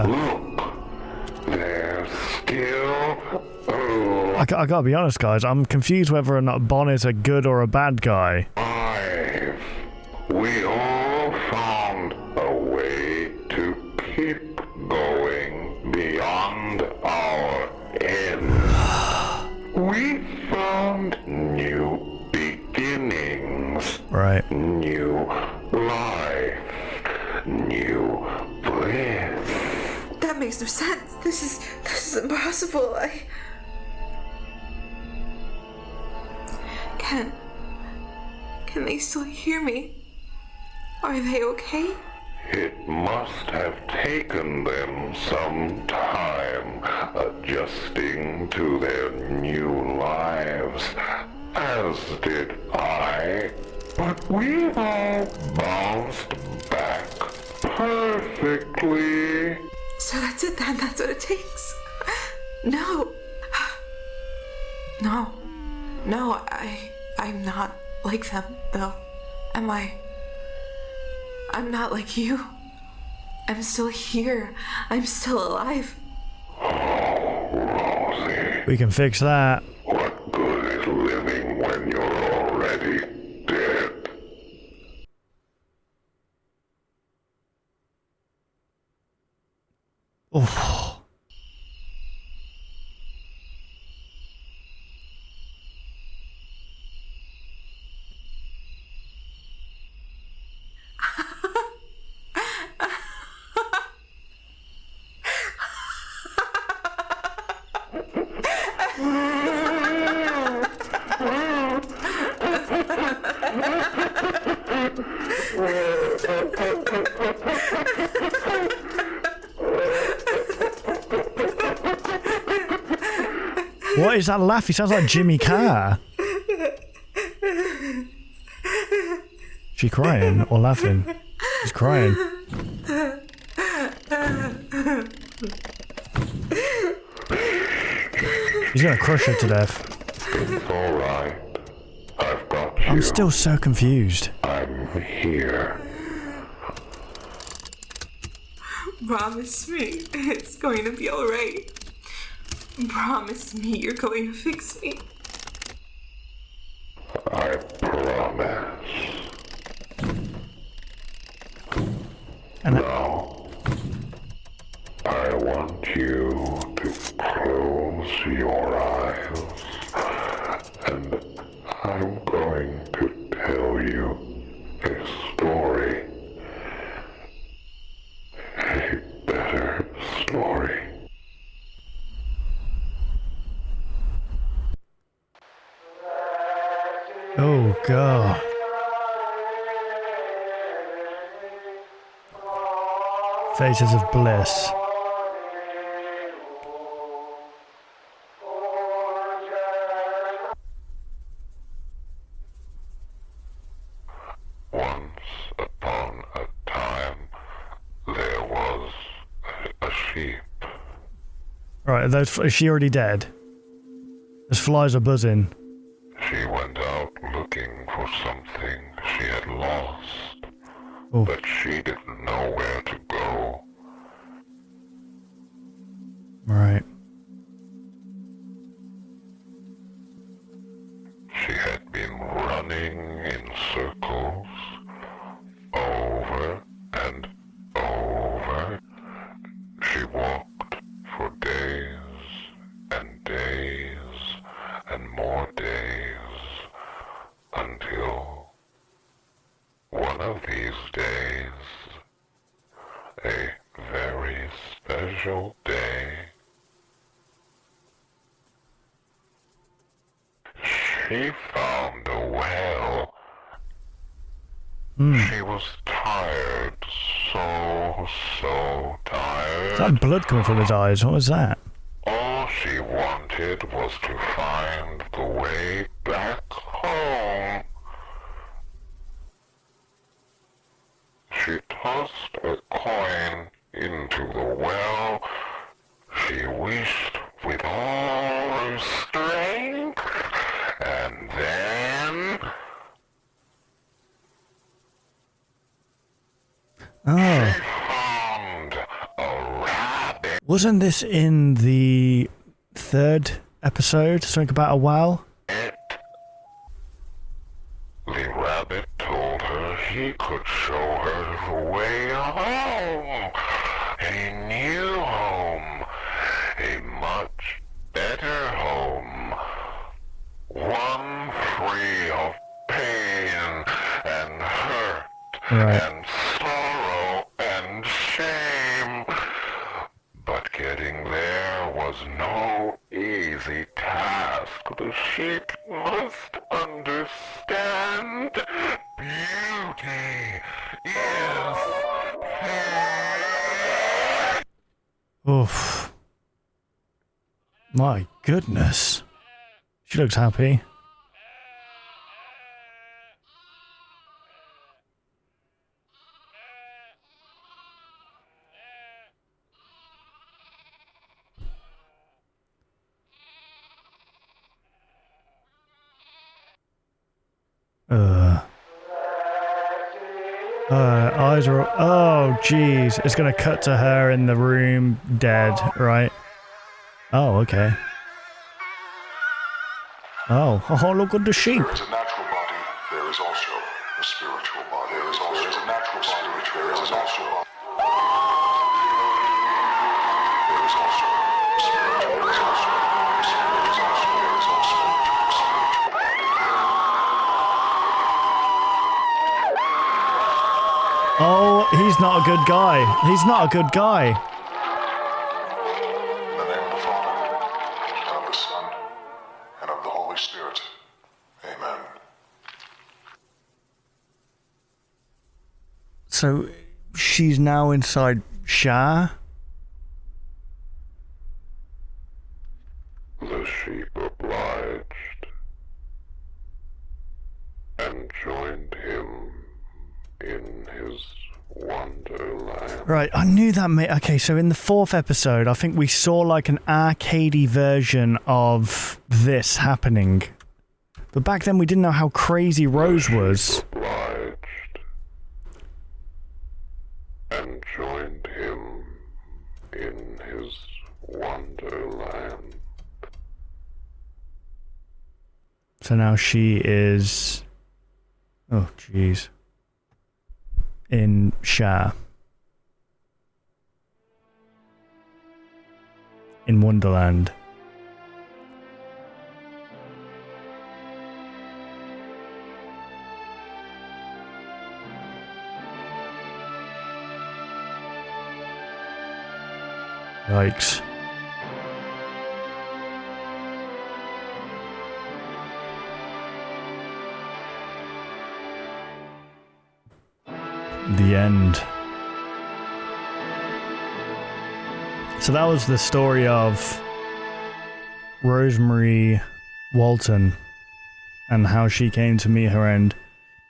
Look. They're still... I gotta be honest, guys. I'm confused whether or not Bon is a good or a bad guy. We all found a way to keep going beyond our end. We found new beginnings. Right. New life. New bliss. That makes no sense. This is impossible. Can they still hear me? Are they okay? It must have taken them some time adjusting to their new lives, as did I. But we've all bounced back perfectly. So that's it then, that's what it takes. No. No, I'm not like them, though. Am I? I'm not like you. I'm still here. I'm still alive. Oh, Rosie. We can fix that. What good is living when you're already dead? Oh. What is that laugh? He sounds like Jimmy Carr. Is she crying or laughing? She's crying. He's gonna crush her to death. It's alright. I've got you. I'm still so confused. I'm here. Promise me it's going to be alright. Promise me you're going to fix me. I promise. Now, I want you to close your eyes, and I'm going to tell you a story. A better story. Oh, God. Faces of Bliss. Once upon a time, there was a sheep. Right, is she already dead? Those flies are buzzing. She went out looking for something she had lost, Ooh. but she didn't know where to go. Right. She had been running in circles, over and over. She walked for days and days and more days, until one of these days, a very special day, she found a well. She was tired, so tired. Is that blood coming from his eyes? What was that? All she wanted was to find the way back home. She tossed a coin into the well. She wished with all her strength, and then... Oh. Wasn't this in the third episode? Something about a well? The rabbit told her he could show her the way home. A new home. A much better home. One free of pain and hurt and sorrow and shame. But getting there was no easy task. The sheep must understand. Beauty is pain. Oof. My goodness. She looks happy. Eyes are... Oh, jeez. It's going to cut to her in the room, dead, right? Oh, okay. Oh, look at the sheep. There is a natural body. There is also a spiritual body. There is also a natural body. There is also a natural body. There is also a spiritual. There is also a spiritual. There is also a spiritual body. Oh, he's not a good guy. He's not a good guy. In the name of the Father, and of the Son, and of the Holy Spirit. Amen. So, she's now inside Shah? The sheep obliged and joined him in his wonderland. Right, I knew that. Okay, so in the 4th episode, I think we saw like an arcadey version of this happening. But back then we didn't know how crazy Rose was. Obliged and joined him in his wonderland. So now she is... Oh, jeez. In Shah. In Wonderland. Yikes. The end. So that was the story of Rosemary Walten and how she came to meet her end.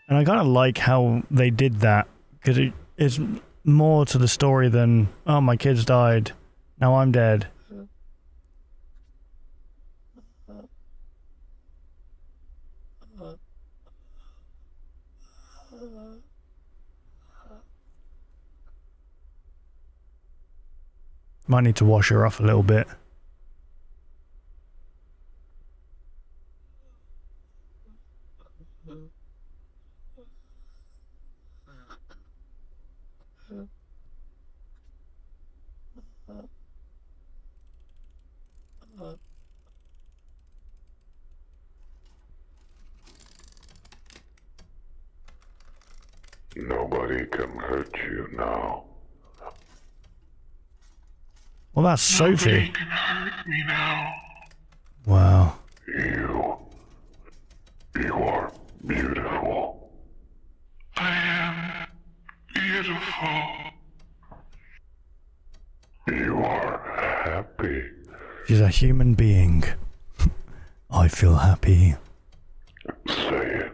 And I kind of like how they did that, because it is more to the story than, oh, my kids died, now I'm dead. Might need to wash her off a little bit. Nobody can hurt you now. Well, that's Sophie. Nobody can hurt me now. Wow. You are beautiful. I am beautiful. You are happy. She's a human being. I feel happy. Say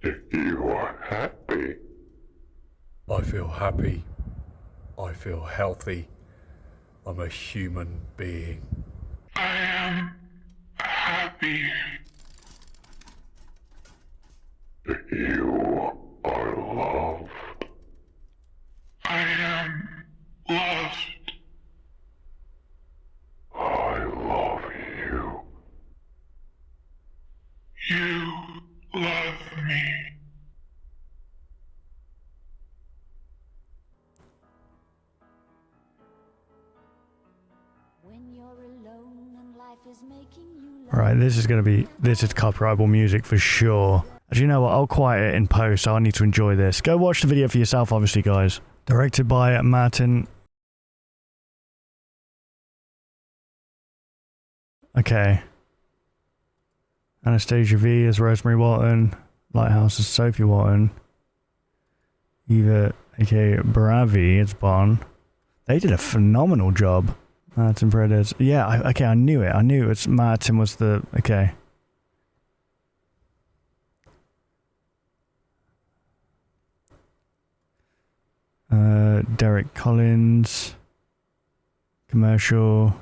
it. You are happy. I feel happy. I feel healthy. I'm a human being. I am happy. You are loved. I am loved. I love you. You love me. Right, this is copyrightable music for sure. As you know what, I'll quiet it in post, so I need to enjoy this. Go watch the video for yourself, obviously, guys. Directed by Martin. Okay. Anastasia V as Rosemary Walten. Lighthouse as Sophie Walten. Eva, aka Bravi, as Bond. They did a phenomenal job. Martin Paredes. Yeah, okay, I knew it. I knew it's Martin was the... Okay. Derek Collins. Commercial.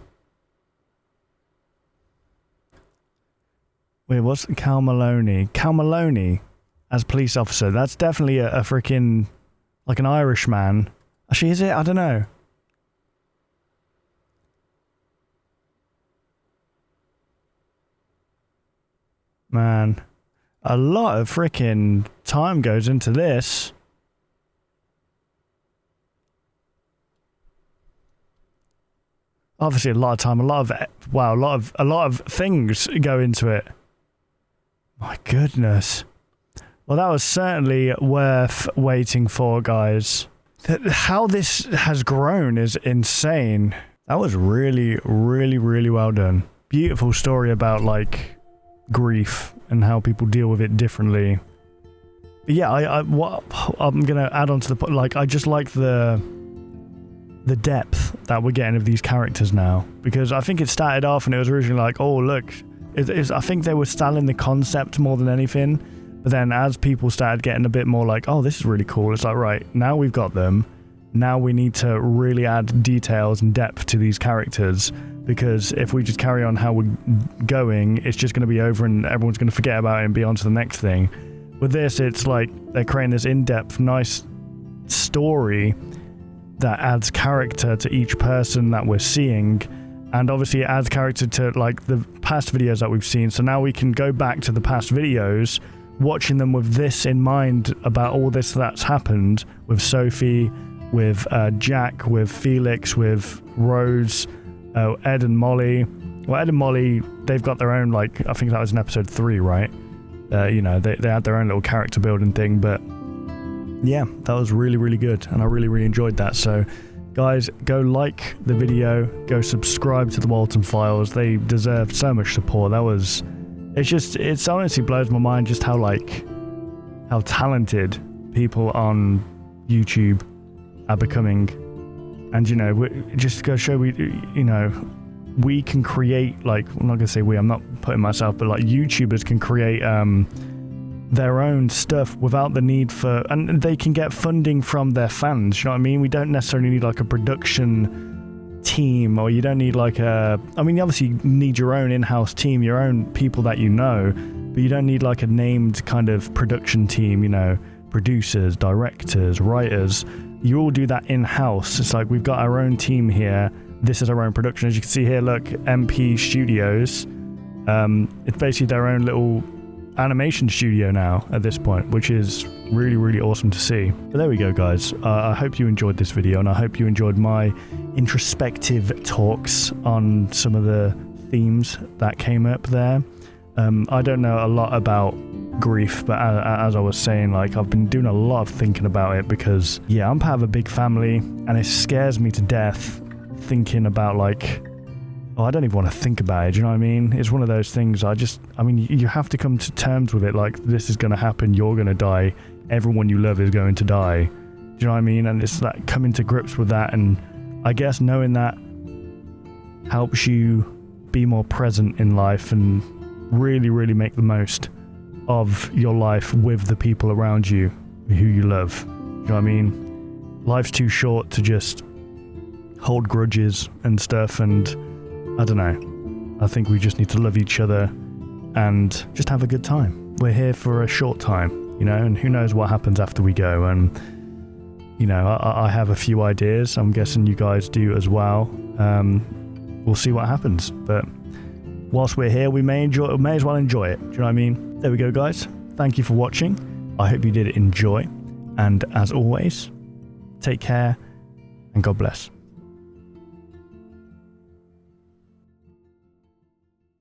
Wait, what's Cal Maloney? Cal Maloney as police officer. That's definitely a freaking... like an Irishman. Actually, is it? I don't know. Man, a lot of freaking time goes into this. Obviously, a lot of time, a lot of things go into it. My goodness. Well, that was certainly worth waiting for, guys. How this has grown is insane. That was really, really, really well done. Beautiful story about, like, grief and how people deal with it differently. But yeah, what I'm gonna add on to the, like, I just like the depth that we're getting of these characters now, because I think it started off and it was originally like, oh look, I think they were selling the concept more than anything, but then as people started getting a bit more like, oh, this is really cool, it's like, right, now we've got them, now we need to really add details and depth to these characters, because if we just carry on how we're going, it's just going to be over and everyone's going to forget about it and be on to the next thing. With this, it's like they're creating this in-depth, nice story that adds character to each person that we're seeing, and obviously it adds character to like the past videos that we've seen. So now we can go back to the past videos, watching them with this in mind about all this that's happened with Sophie, with Jack, with Felix, with Rose, Ed and Molly. Well, Ed and Molly, they've got their own, like, I think that was in episode 3, right? You know, they had their own little character building thing, but yeah, that was really, really good, and I really, really enjoyed that. So, guys, go like the video, go subscribe to the Walten Files. They deserve so much support. It honestly blows my mind just how talented people on YouTube are becoming. And, you know, just to go show we can create, like, I'm not gonna say I'm not putting myself, but like YouTubers can create their own stuff without the need for, and they can get funding from their fans, you know what I mean? We don't necessarily need like a production team, or you don't need like I mean, you obviously need your own in-house team, your own people that you know, but you don't need like a named kind of production team, you know, producers, directors, writers. You all do that in-house. It's like, we've got our own team here, this is our own production. As you can see here, look, MP Studios, it's basically their own little animation studio now at this point, which is really, really awesome to see. But there we go, guys. I hope you enjoyed this video, and I hope you enjoyed my introspective talks on some of the themes that came up there. I don't know a lot about grief, but as I was saying, like, I've been doing a lot of thinking about it, because yeah, I'm part of a big family, and it scares me to death thinking about, like, oh, I don't even want to think about it, do you know what I mean? It's one of those things, I mean, you have to come to terms with it, like, this is going to happen, you're going to die, everyone you love is going to die, do you know what I mean? And it's like coming to grips with that, and I guess knowing that helps you be more present in life and really, really make the most of your life with the people around you who you love, do you know what I mean? Life's too short to just hold grudges and stuff, and I don't know. I think we just need to love each other and just have a good time. We're here for a short time, you know, and who knows what happens after we go. And, you know, I have a few ideas. I'm guessing you guys do as well. We'll see what happens. But whilst we're here, we may as well enjoy it. Do you know what I mean? There we go, guys. Thank you for watching. I hope you did enjoy. And as always, take care and God bless.